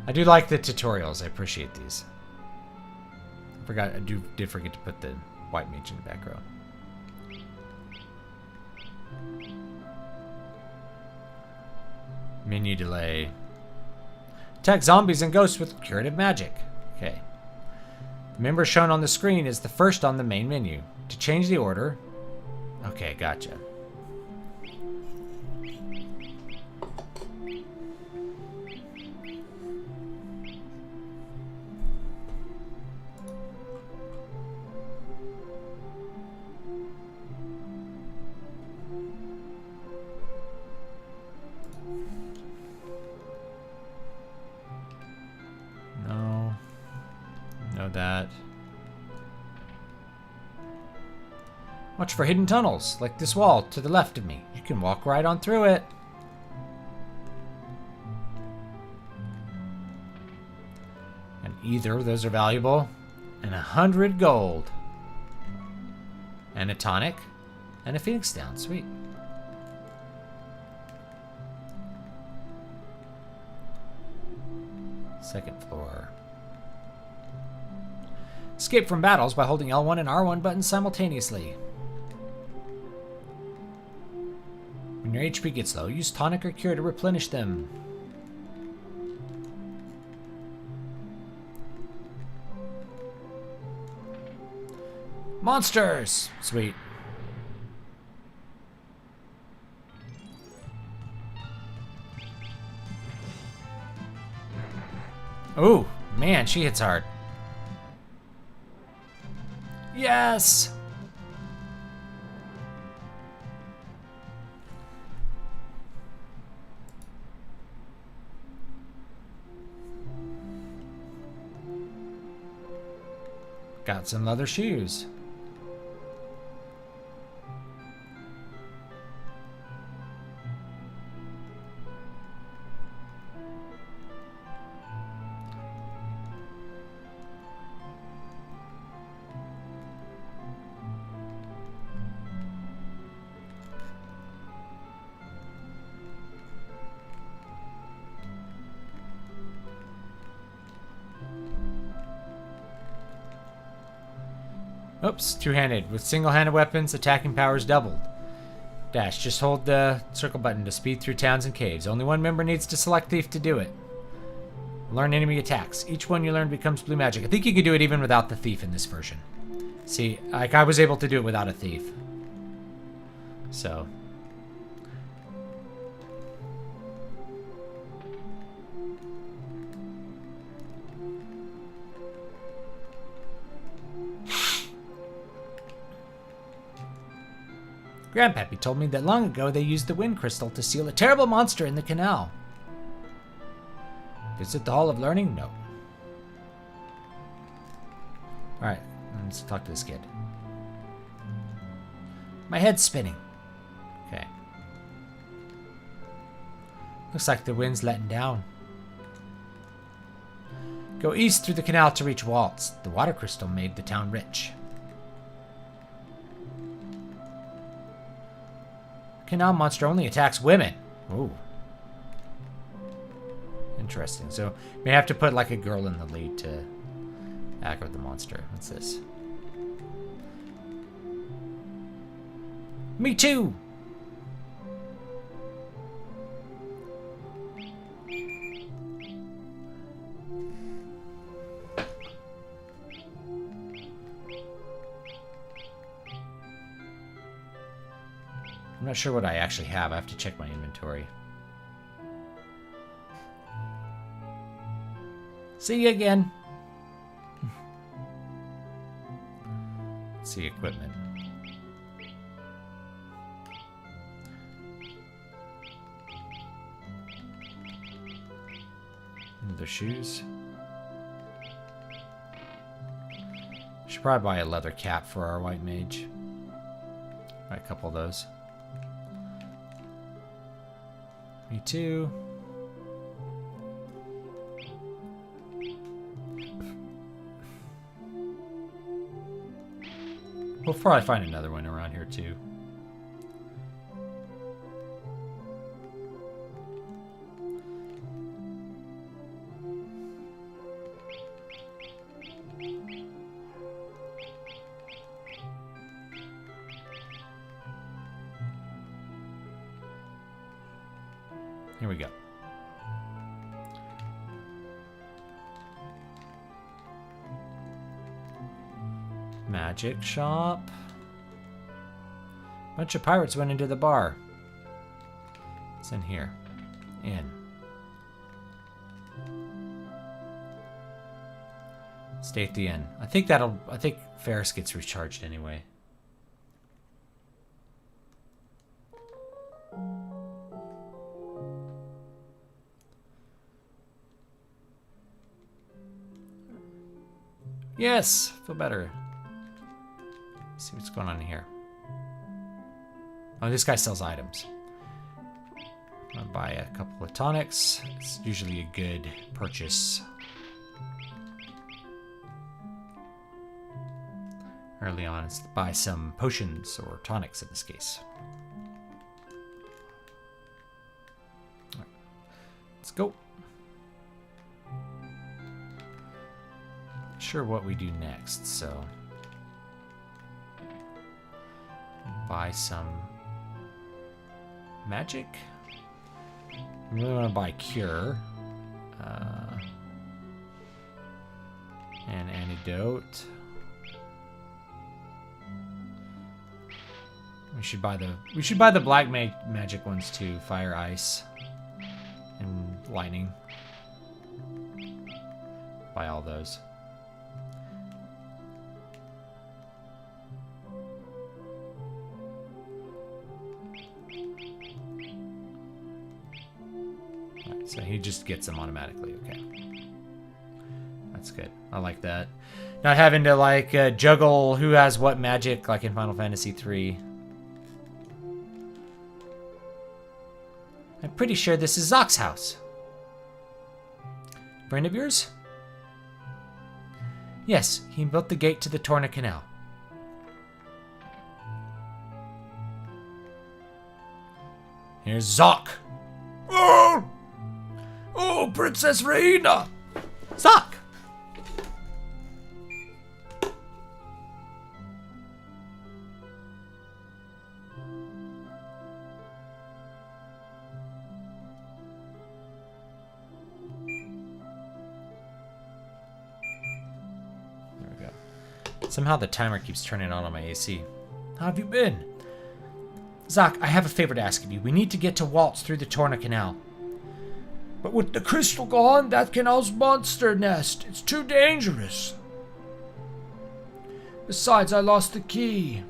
I do like the tutorials. I appreciate these. I did forget to put the white mage in the back row. Menu delay. Attack zombies and ghosts with curative magic. Okay. The member shown on the screen is the first on the main menu. To change the order... Okay, gotcha. That. Watch for hidden tunnels, like this wall to the left of me. You can walk right on through it. And either of those are valuable. And 100 gold. And a tonic. And a phoenix down. Sweet. Second floor. Escape from battles by holding L1 and R1 buttons simultaneously. When your HP gets low, use tonic or cure to replenish them. Monsters! Sweet. Ooh, man, she hits hard. Yes! Got some leather shoes. Oops, two-handed. With single-handed weapons, attacking power is doubled. Dash, just hold the circle button to speed through towns and caves. Only one member needs to select Thief to do it. Learn enemy attacks. Each one you learn becomes blue magic. I think you can do it even without the Thief in this version. See, like I was able to do it without a Thief. So... Grandpappy told me that long ago they used the wind crystal to seal a terrible monster in the canal. Visit the Hall of Learning? No. Alright, let's talk to this kid. My head's spinning. Okay. Looks like the wind's letting down. Go east through the canal to reach Waltz. The water crystal made the town rich. Canal monster only attacks women. Ooh. Interesting. So, we have to put like a girl in the lead to aggro the monster. What's this? Me too! I'm not sure what I actually have. I have to check my inventory. See you again. Let's see equipment. Another shoes. Should probably buy a leather cap for our white mage. Buy a couple of those. Me too. We'll probably find another one around here too. Here we go. Magic shop. Bunch of pirates went into the bar. It's in here. In. Stay at the inn. I think Ferris gets recharged anyway. Yes, feel better. Let's see what's going on here. Oh, this guy sells items. I'm gonna buy a couple of tonics. It's usually a good purchase early on. Is to buy some potions or tonics in this case. All right. Let's go. Sure what we do next, so buy some magic. I really want to buy cure and antidote. We should buy the black magic ones too. Fire, ice, and lightning. Buy all those. So he just gets them automatically. Okay. That's good. I like that. Not having to like juggle who has what magic like in Final Fantasy III. I'm pretty sure this is Zock's house. Friend of yours? Yes, he built the gate to the Torna Canal. Here's Zock. Oh! Oh, Princess Reina! Zock! There we go. Somehow the timer keeps turning on my AC. How have you been? Zock, I have a favor to ask of you. We need to get to Waltz through the Torna Canal. But with the crystal gone, that canal's monster nest. It's too dangerous. Besides, I lost the key.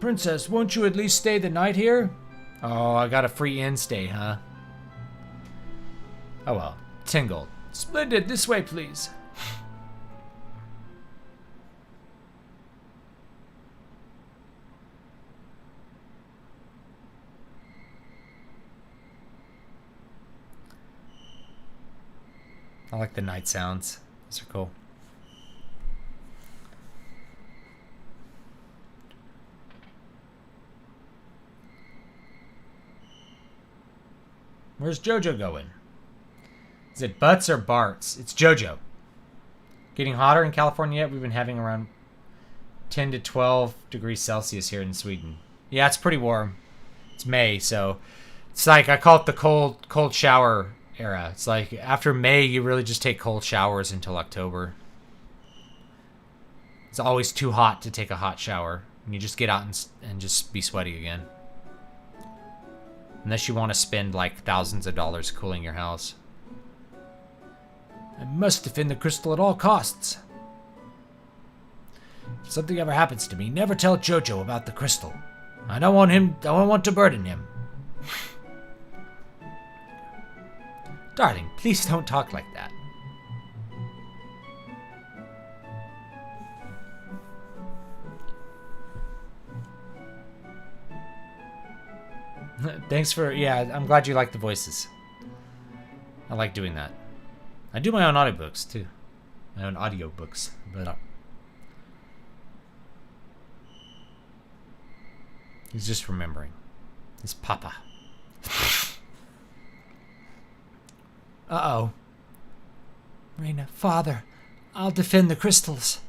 Princess, won't you at least stay the night here? Oh, I got a free inn stay, huh? Oh well. 10 gold. Splendid. This way, please. I like the night sounds. Those are cool. Where's Jojo going? Is it Butts or Barts? It's Jojo. Getting hotter in California yet? We've been having around 10 to 12 degrees Celsius here in Sweden. Yeah, it's pretty warm. It's May, so it's like I call it the cold shower era. It's like after May, you really just take cold showers until October. It's always too hot to take a hot shower. And you just get out and just be sweaty again. Unless you want to spend like thousands of dollars cooling your house. I must defend the crystal at all costs. If something ever happens to me, never tell Jojo about the crystal. I don't want to burden him. Darling, please don't talk like that. Thanks for, yeah, I'm glad you like the voices. I like doing that. I do my own audiobooks, too. My own audiobooks. But, he's just remembering. His papa. Uh-oh. Reina, father, I'll defend the crystals.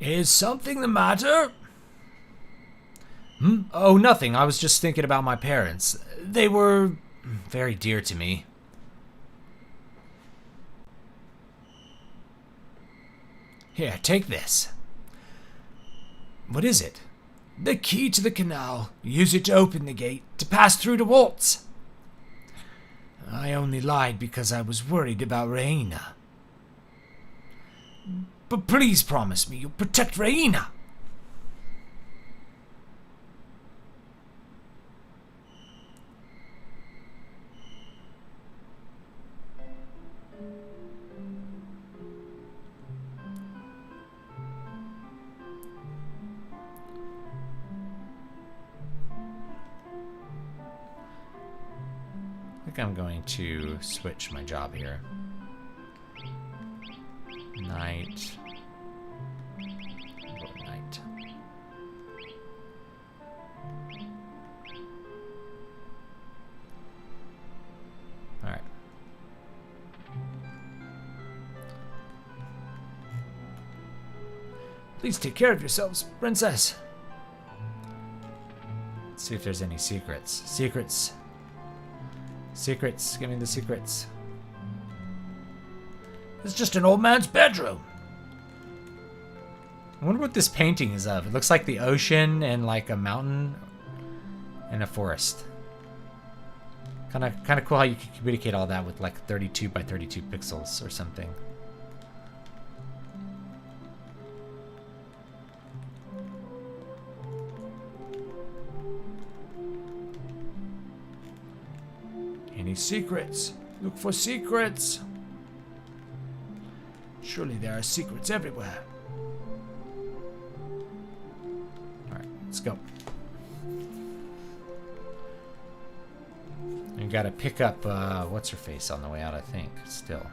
Is something the matter? Oh, nothing. I was just thinking about my parents. They were very dear to me. Here, take this. What is it? The key to the canal. Use it to open the gate, to pass through the walls. I only lied because I was worried about Raina. But please promise me you'll protect Raina. I think I'm going to switch my job here. Night. Night. Alright. Please take care of yourselves, princess. Let's see if there's any secrets. Secrets. Secrets. Give me the secrets. It's just an old man's bedroom. I wonder what this painting is of. It looks like the ocean and like a mountain and a forest. Kind of cool how you can communicate all that with like 32 by 32 pixels or something. Any secrets? Look for secrets. Surely there are secrets everywhere. Alright, let's go. You gotta pick up, what's her face on the way out, I think, still.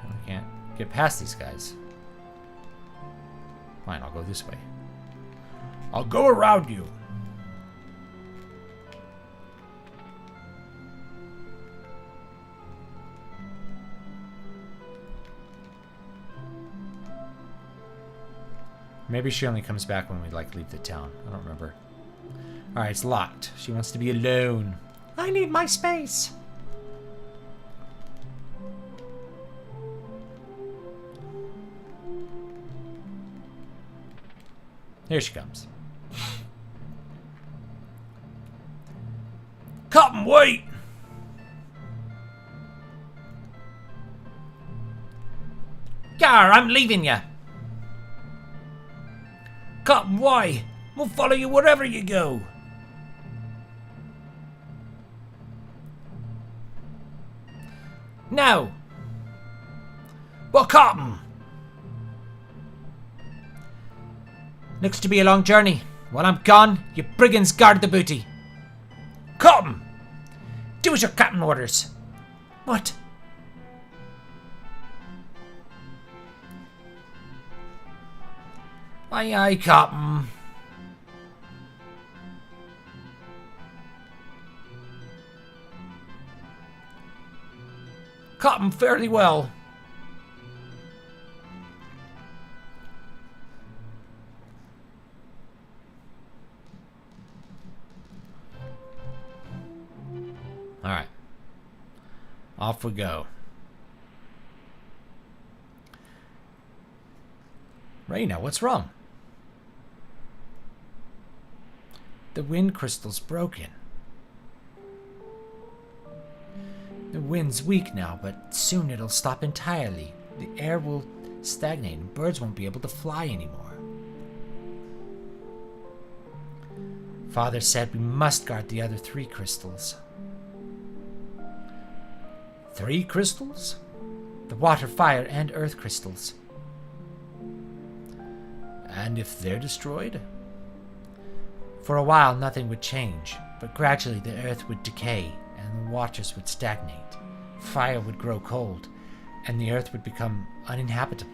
I can't get past these guys. Fine, I'll go this way. I'll go around you. Maybe she only comes back when we, like, leave the town. I don't remember. Alright, it's locked. She wants to be alone. I need my space. Here she comes. Cotton, wait! Gar, I'm leaving you. Cotton, why? We'll follow you wherever you go. No. But Cotton. Looks to be a long journey. While I'm gone, you brigands guard the booty. Cotton! Do as your captain orders. What? Aye, aye, Captain. Captain, fairly well. All right. Off we go. Raina, what's wrong? The wind crystal's broken. The wind's weak now, but soon it'll stop entirely. The air will stagnate and birds won't be able to fly anymore. Father said we must guard the other 3 crystals. 3 crystals? The water, fire, and earth crystals. And if they're destroyed? For a while, nothing would change, but gradually the earth would decay and the waters would stagnate. Fire would grow cold, and the earth would become uninhabitable.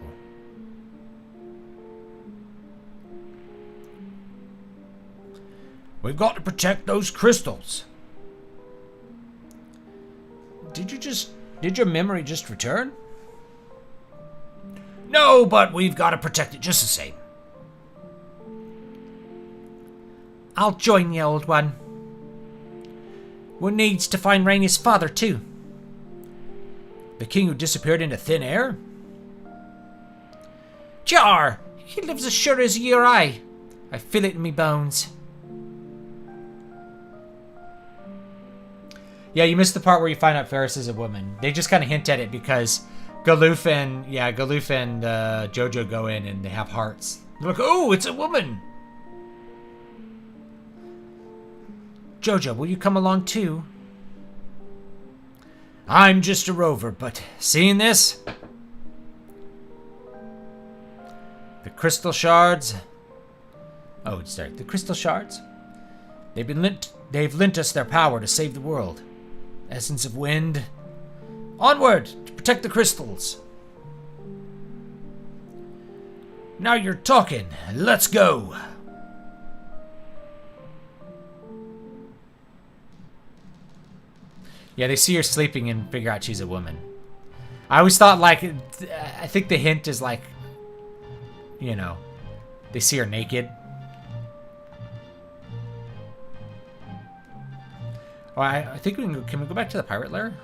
We've got to protect those crystals. Did you just Did your memory just return? No, but we've got to protect it just the same. I'll join you, old one. We need to find Rainey's father, too. The king who disappeared into thin air? Jar! He lives as sure as you or I. I feel it in me bones. Yeah, you missed the part where you find out Ferris is a woman. They just kind of hint at it because Galoof and Jojo go in and they have hearts. They're like, oh, it's a woman. Jojo, will you come along too? I'm just a rover, but seeing this? The crystal shards. Oh, sorry. The crystal shards? They've lent us their power to save the world. Essence of wind. Onward to protect the crystals. Now you're talking. Let's go. Yeah, they see her sleeping and figure out she's a woman. I always thought, like, I think the hint is like, you know, they see her naked. Oh, I think we can we go back to the pirate lair?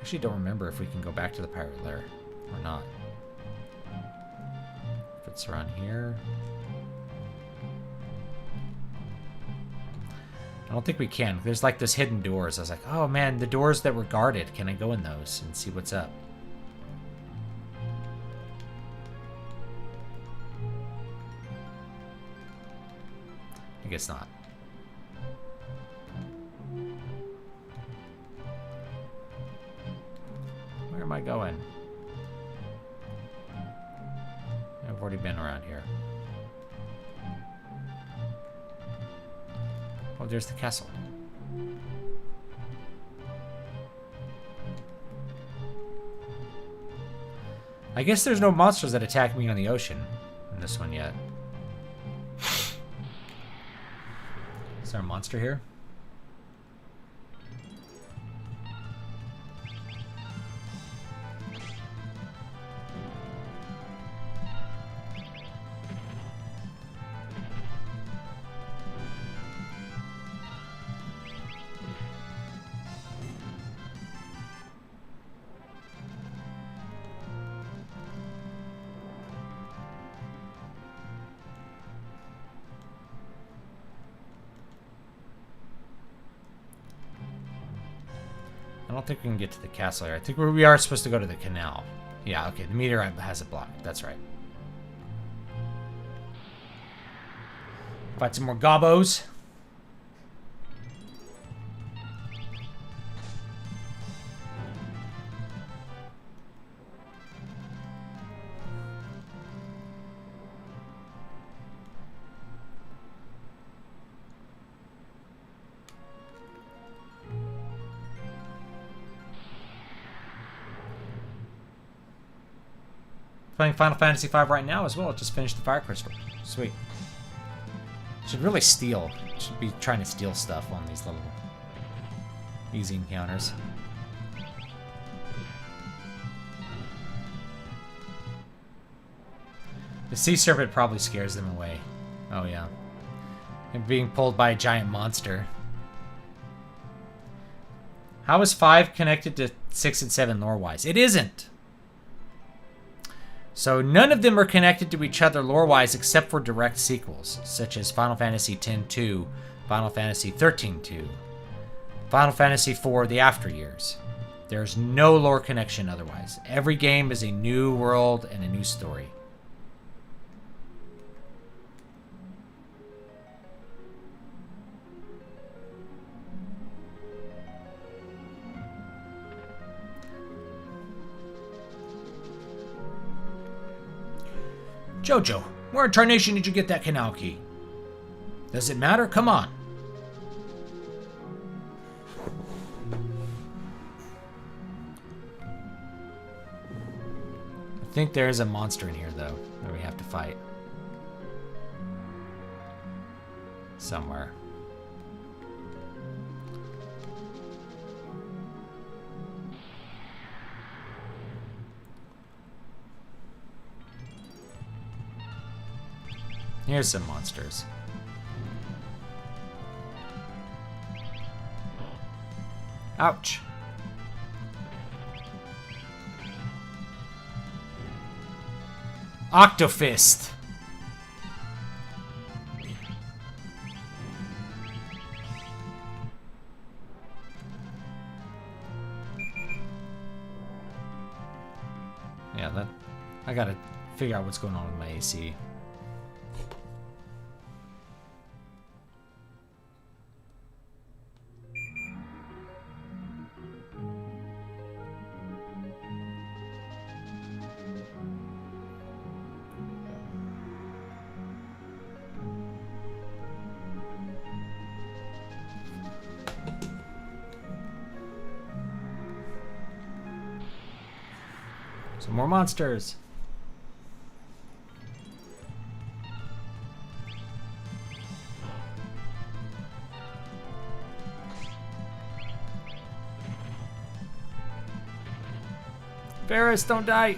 Actually, don't remember if we can go back to the pirate lair or not. If it's around here. I don't think we can. There's like those hidden doors. I was like, oh man, the doors that were guarded. Can I go in those and see what's up? I guess not. Where am I going? I've already been around here. Oh, there's the castle. I guess there's no monsters that attack me on the ocean in this one yet. Is there a monster here? I don't think we can get to the castle here. I think we are supposed to go to the canal. Yeah, okay. The meteorite has it blocked. That's right. Fight some more gobbos. Playing Final Fantasy V right now as well. Just finished the Fire Crystal. Sweet. Should really steal. Should be trying to steal stuff on these little easy encounters. The sea serpent probably scares them away. Oh yeah. And being pulled by a giant monster. How is 5 connected to 6 and 7 lore-wise? It isn't! So none of them are connected to each other lore-wise except for direct sequels, such as Final Fantasy X-2, Final Fantasy XIII-2, Final Fantasy IV, The After Years. There's no lore connection otherwise. Every game is a new world and a new story. Jojo, where in tarnation did you get that canal key? Does it matter? Come on. I think there is a monster in here, though, that we have to fight. Somewhere. Here's some monsters. Ouch. Octofist. Yeah, that I gotta figure out what's going on with my AC. Some more monsters. Ferris, don't die.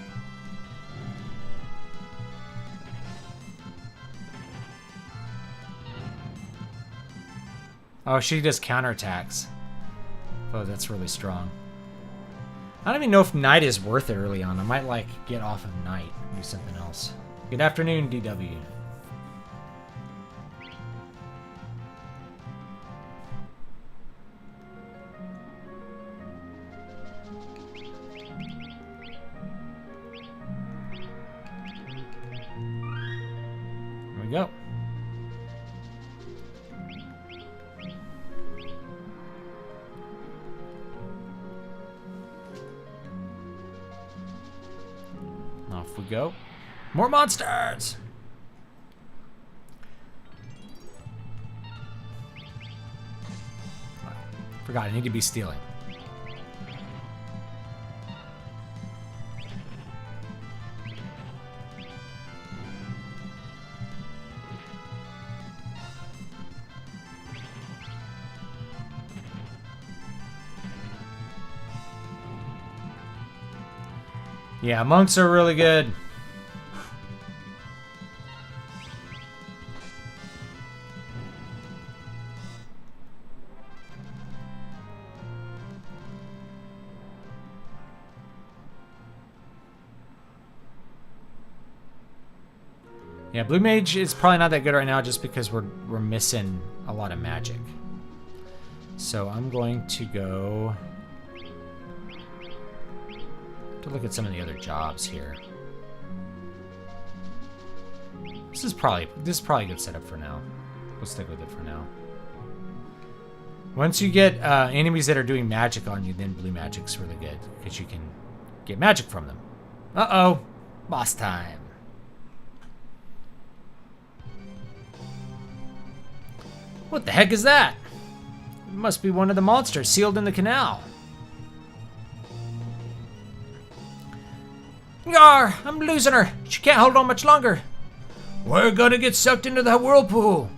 Oh, she does counterattacks. Oh, that's really strong. I don't even know if night is worth it early on. I might like get off of night and do something else. Good afternoon, DW. Here we go. Off we go. More monsters! Forgot, I need to be stealing. Yeah, monks are really good. Yeah, Blue Mage is probably not that good right now just because we're missing a lot of magic. So I'm going to go to look at some of the other jobs here. This is probably a good setup for now. We'll stick with it for now. Once you get enemies that are doing magic on you, then blue magic's really good because you can get magic from them. Uh-oh, boss time. What the heck is that? It must be one of the monsters sealed in the canal. Yar, I'm losing her. She can't hold on much longer. We're gonna get sucked into that whirlpool.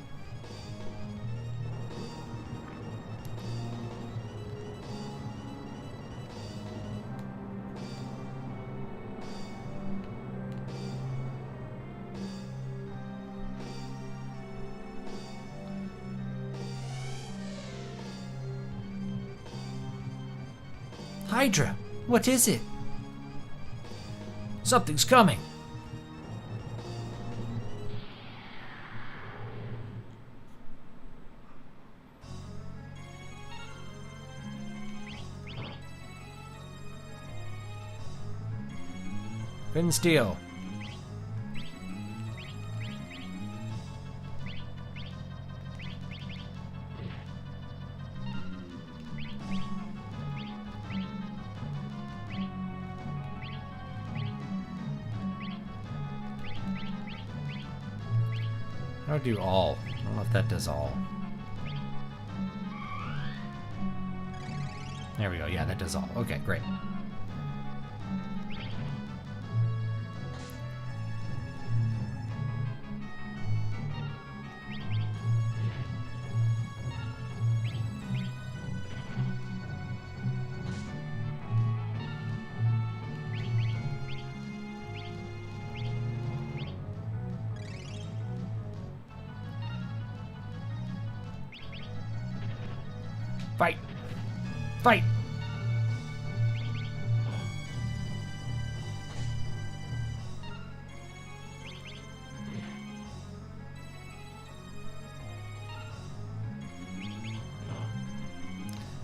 Hydra, what is it? Something's coming. Fin steel. I'll do all. I don't know if that does all. There we go. Yeah, that does all. Okay, great. Fight! Fight!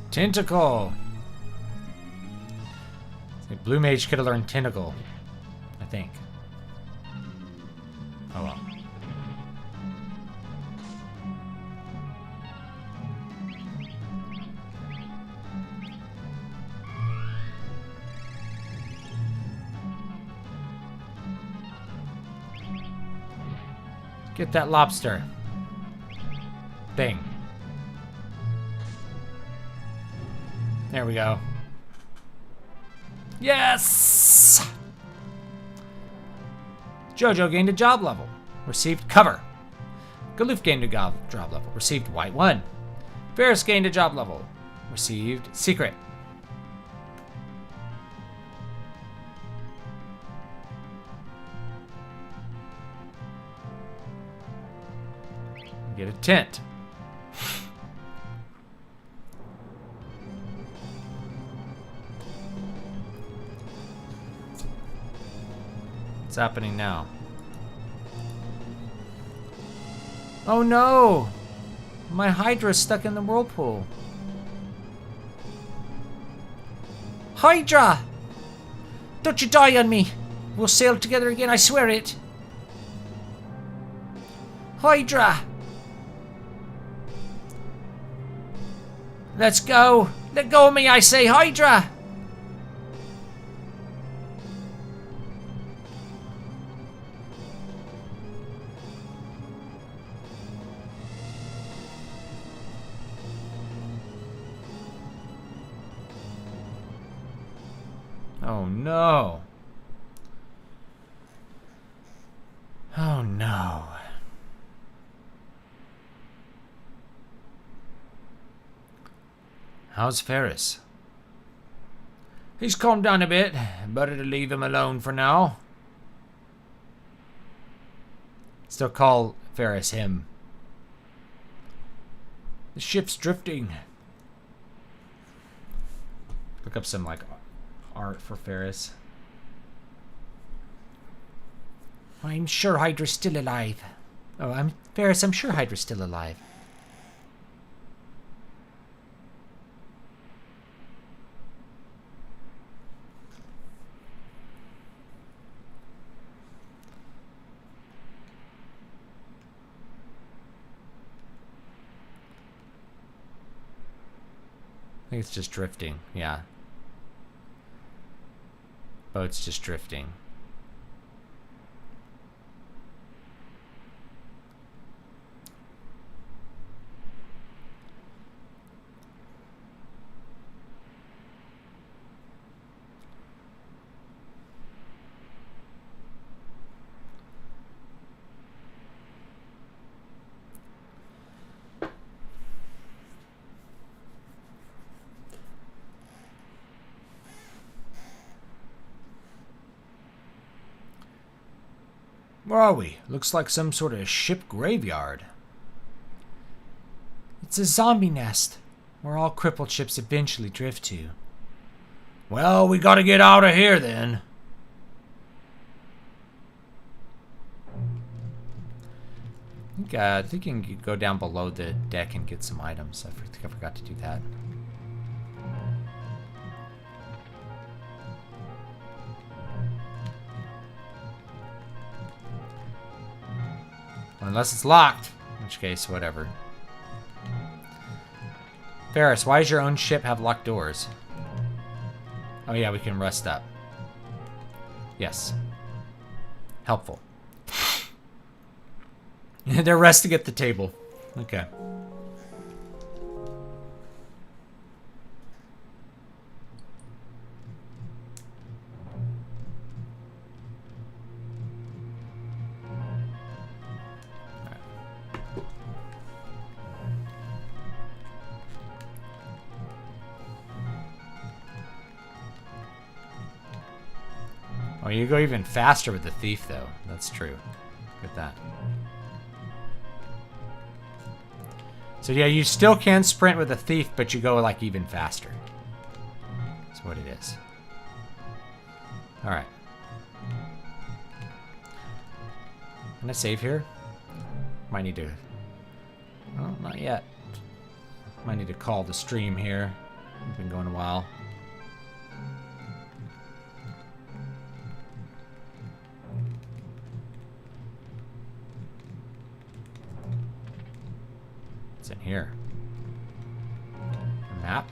Tentacle! Blue Mage could have learned Tentacle, I think. Oh well. Get that lobster thing. There we go. Yes! Jojo gained a job level. Received cover. Galoof gained a job level. Received white 1. Ferris gained a job level. Received secret. Get a tent. What's happening now? Oh no! My Hydra's stuck in the whirlpool. Hydra! Don't you die on me! We'll sail together again, I swear it! Hydra! Let's go! Let go of me, I say, Hydra! Oh no. Oh no. How's Ferris? He's calmed down a bit. Better to leave him alone for now. Still call Ferris him. The ship's drifting. Look up some like art for Ferris. I'm sure Hydra's still alive. Oh, Ferris, I'm sure Hydra's still alive. I think it's just drifting, yeah. Boat's just drifting. Where are we? Looks like some sort of ship graveyard. It's a zombie nest, where all crippled ships eventually drift to. Well, we gotta get out of here then. I think you can go down below the deck and get some items. I think I forgot to do that. Unless it's locked, in which case, whatever. Ferris, why does your own ship have locked doors? Oh yeah, we can rest up. Yes. Helpful. They're resting at the table. Okay. Oh, you go even faster with the thief, though. That's true. Look at that. So yeah, you still can sprint with a thief, but you go like even faster. That's what it is. All right. Can I save here? Might need to... Oh, not yet. Might need to call the stream here. It's been going a while. What's in here? A map?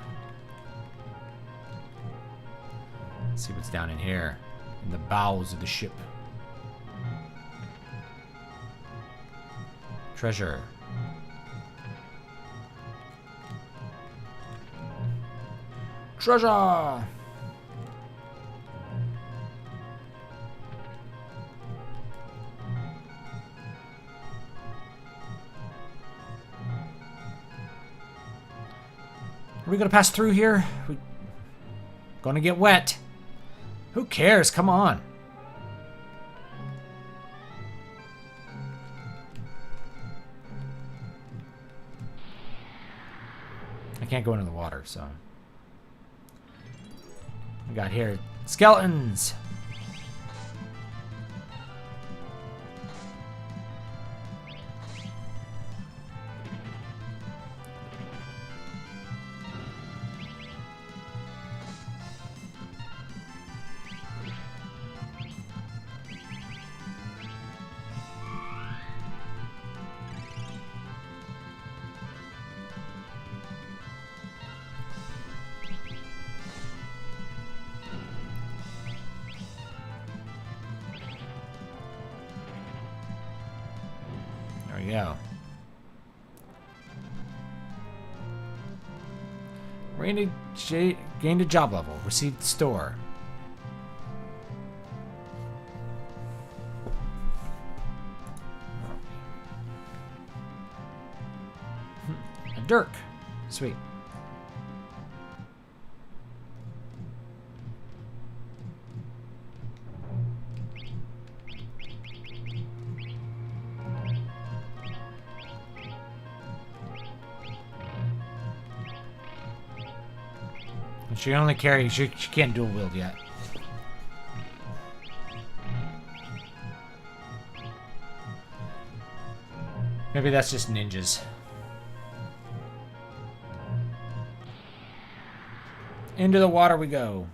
Let's see what's down in here. In the bowels of the ship. Treasure. Treasure! Are we gonna pass through here? We gonna get wet. Who cares? Come on. I can't go into the water, so. We got here skeletons. There we go. Gained a job level. Received store. A dirk. Sweet. She can only carry, she can't dual wield yet. Maybe that's just ninjas. Into the water we go.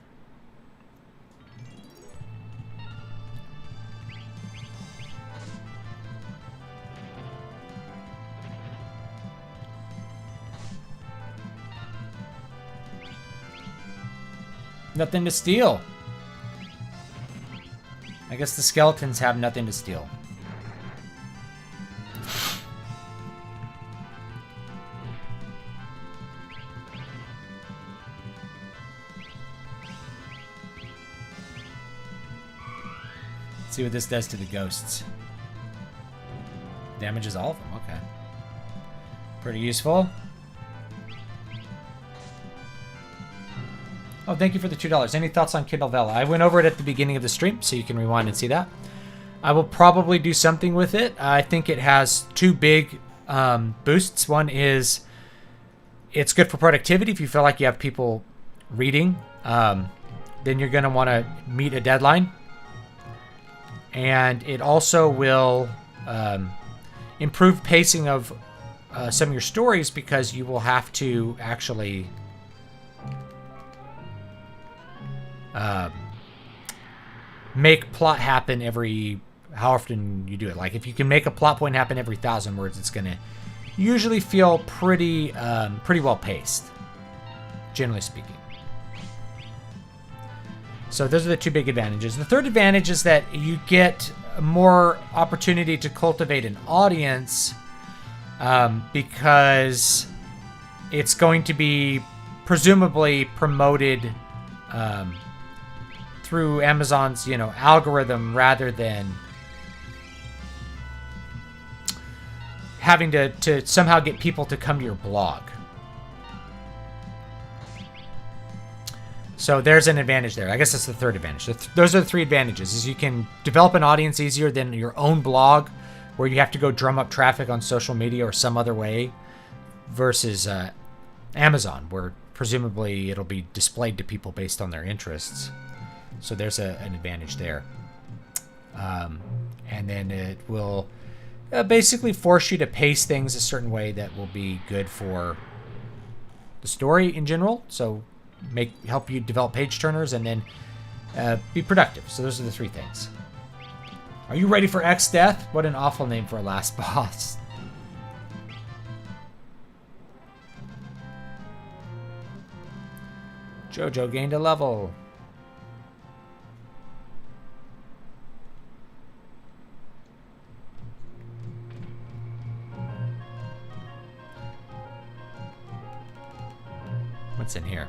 Nothing to steal. I guess the skeletons have nothing to steal. Let's see what this does to the ghosts. Damages all of them, okay. Pretty useful. Oh, thank you for the $2. Any thoughts on Kindle Vella? I went over it at the beginning of the stream, so you can rewind and see that. I will probably do something with it. I think it has two big boosts. One is it's good for productivity. If you feel like you have people reading, then you're going to want to meet a deadline. And it also will improve pacing of some of your stories because you will have to actually... make plot happen every how often you do it. Like if you can make a plot point happen every 1,000 words, it's gonna usually feel pretty well paced, generally speaking. So those are the two big advantages. The third advantage is that you get more opportunity to cultivate an audience because it's going to be presumably promoted through Amazon's, algorithm rather than having to somehow get people to come to your blog. So there's an advantage there. I guess that's the third advantage. Those are the three advantages. Is you can develop an audience easier than your own blog where you have to go drum up traffic on social media or some other way. versus Amazon, where presumably it'll be displayed to people based on their interests. So there's an advantage there. And then it will basically force you to pace things a certain way that will be good for the story in general. So help you develop page turners, and then be productive. So those are the three things. Are you ready for X Death? What an awful name for a last boss. Jojo gained a level. What's in here?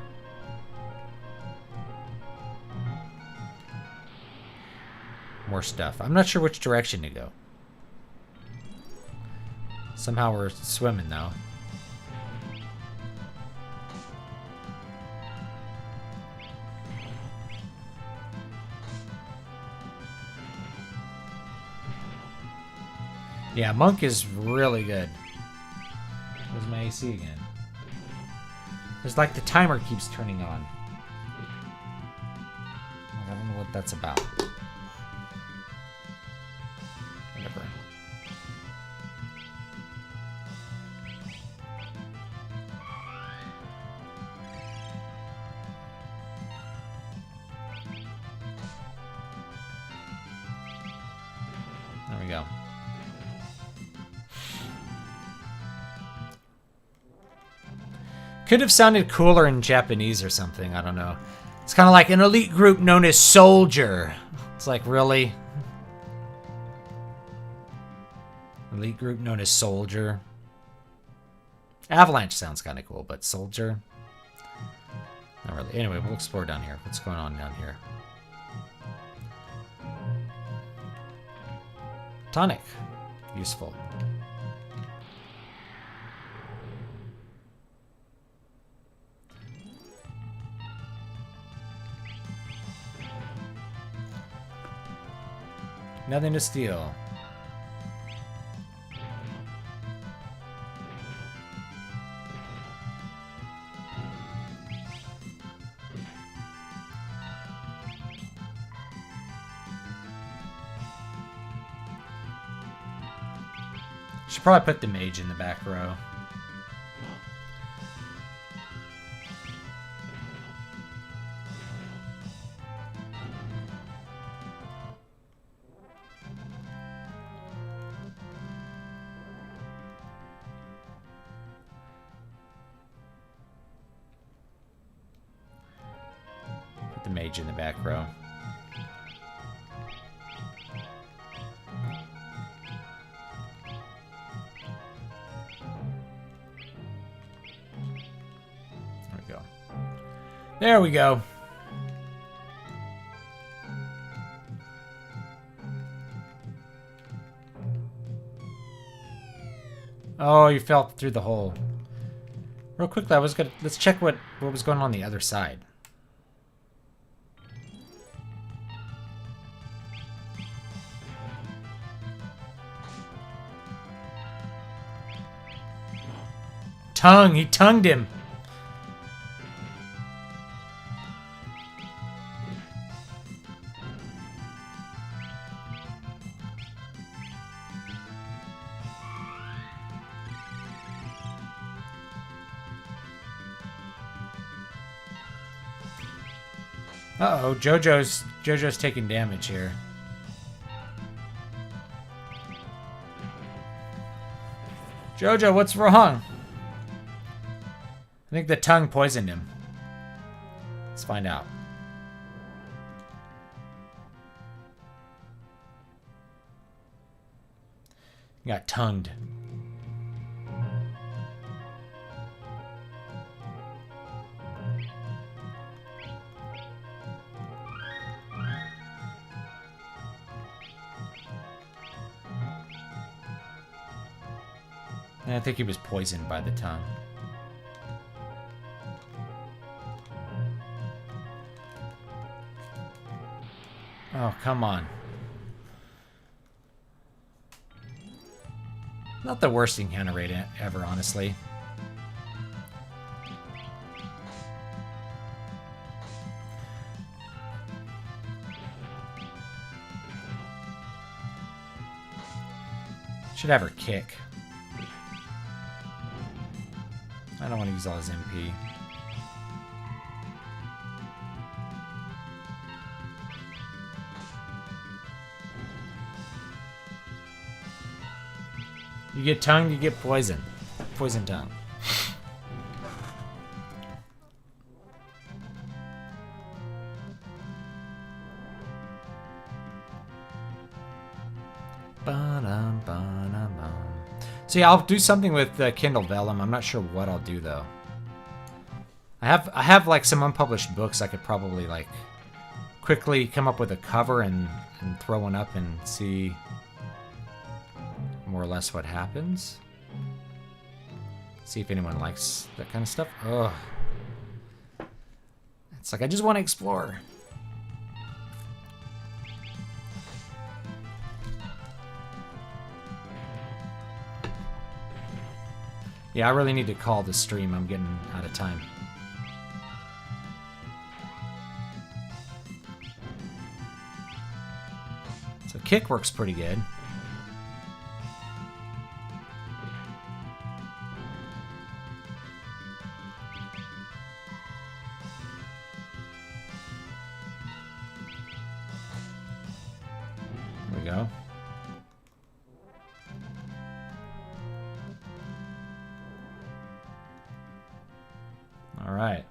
More stuff. I'm not sure which direction to go. Somehow we're swimming, though. Yeah, Monk is really good. Where's my AC again? There's like the timer keeps turning on. I don't know what that's about. Whatever. There we go. Could have sounded cooler in Japanese or something. I don't know. It's kind of like an elite group known as Soldier. It's like, really? Elite group known as Soldier. Avalanche sounds kind of cool, but Soldier? Not really. Anyway, we'll explore down here. What's going on down here? Tonic. Useful. Nothing to steal. Should probably put the mage in the back row. Put the mage in the back row. There we go. Oh, you fell through the hole. Real quickly, let's check what was going on the other side. He tongued him. Uh-oh, Jojo's taking damage here. Jojo, what's wrong? I think the tongue poisoned him. Let's find out. He got tongued. And I think he was poisoned by the tongue. Oh, come on. Not the worst encounter rate ever, honestly. Should have her kick. I don't want to use all his MP. You get tongue, you get poison. Poison tongue. So yeah, I'll do something with Kindle Vella. I'm not sure what I'll do though. I have like some unpublished books I could probably like quickly come up with a cover and throw one up and see more or less what happens. See if anyone likes that kind of stuff. Ugh. It's like I just want to explore. Yeah, I really need to call the stream. I'm getting out of time. So kick works pretty good. There we go. All right.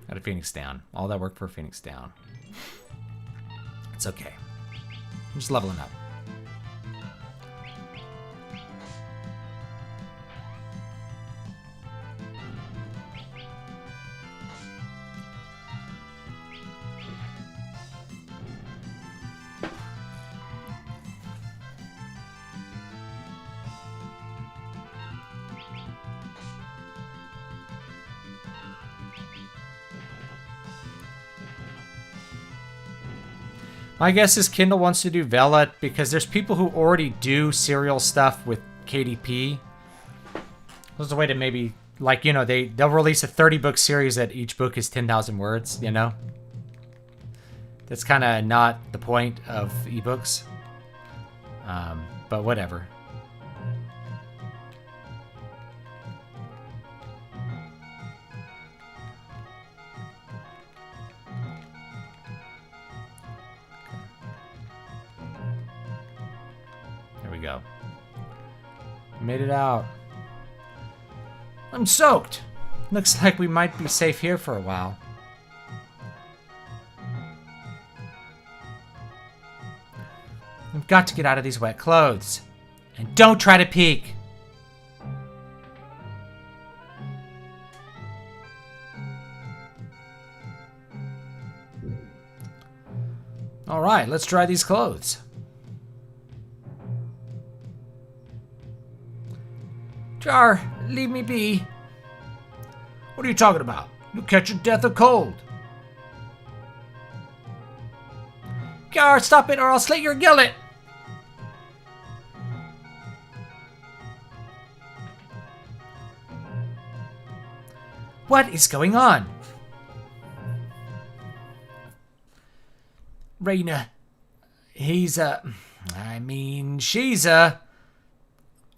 Got a Phoenix down. All that work for a Phoenix down. It's okay. I'm just leveling up. My guess is Kindle wants to do Vella because there's people who already do serial stuff with KDP. There's a way to maybe, like, you know, they'll release a 30-book series that each book is 10,000 words, you know? That's kind of not the point of ebooks. But whatever. Go. Made it out. I'm soaked. Looks like we might be safe here for a while. We've got to get out of these wet clothes. And don't try to peek. All right, let's dry these clothes. Jar, leave me be. What are you talking about? You'll catch your death of cold. Jar, stop it or I'll slit your gillet. What is going on? Raina, she's a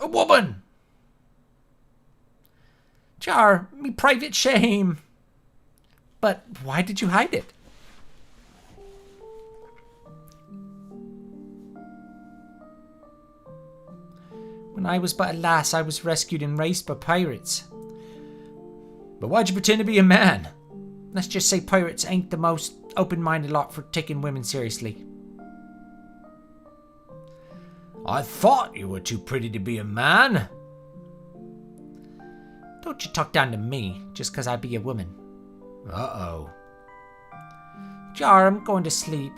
woman. Jar, me private shame. But why did you hide it? When I was but a lass, I was rescued and raised by pirates. But why'd you pretend to be a man? Let's just say pirates ain't the most open-minded lot for taking women seriously. I thought you were too pretty to be a man. Don't you talk down to me just 'cause I be a woman. Uh-oh. Jar, I'm going to sleep.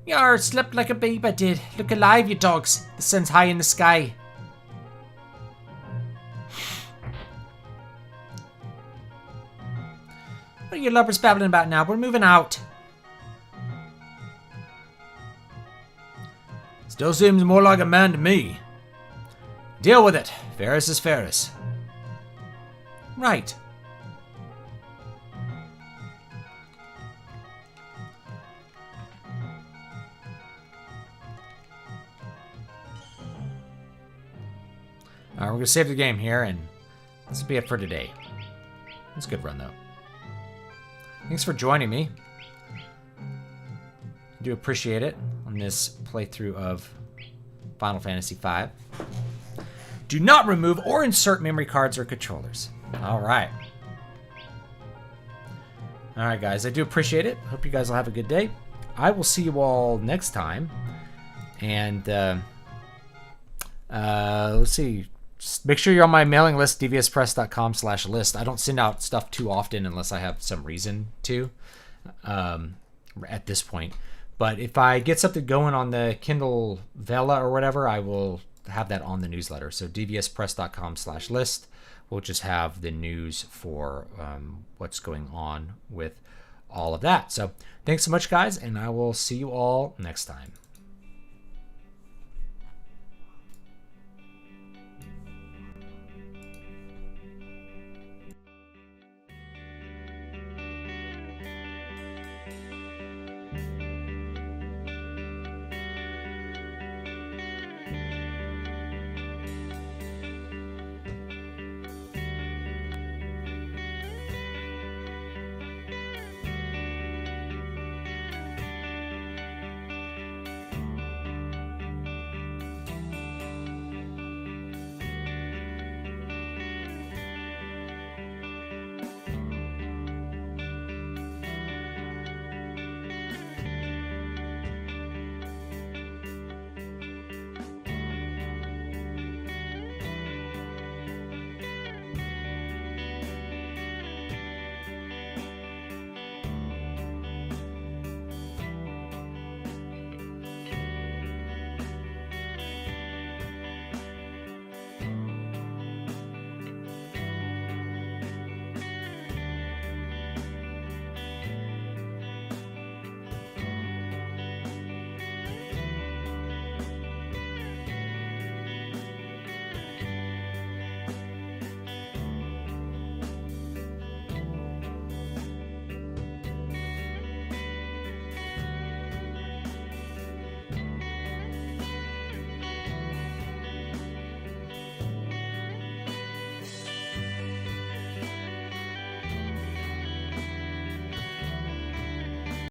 Yar, slept like a babe I did. Look alive, you dogs. The sun's high in the sky. What are you lubbers babbling about now? We're moving out. Still seems more like a man to me. Deal with it. Ferris is Ferris. Right. Alright, we're going to save the game here, and this will be it for today. It's a good run, though. Thanks for joining me. I do appreciate it on this playthrough of Final Fantasy V. Do not remove or insert memory cards or controllers. Alright. Alright, guys. I do appreciate it. Hope you guys will have a good day. I will see you all next time. And, let's see. Just make sure you're on my mailing list, dvspress.com/list. I don't send out stuff too often unless I have some reason to at this point. But if I get something going on the Kindle Vella or whatever, I will have that on the newsletter. So dvspress.com/list will just have the news for what's going on with all of that. So thanks so much, guys, and I will see you all next time.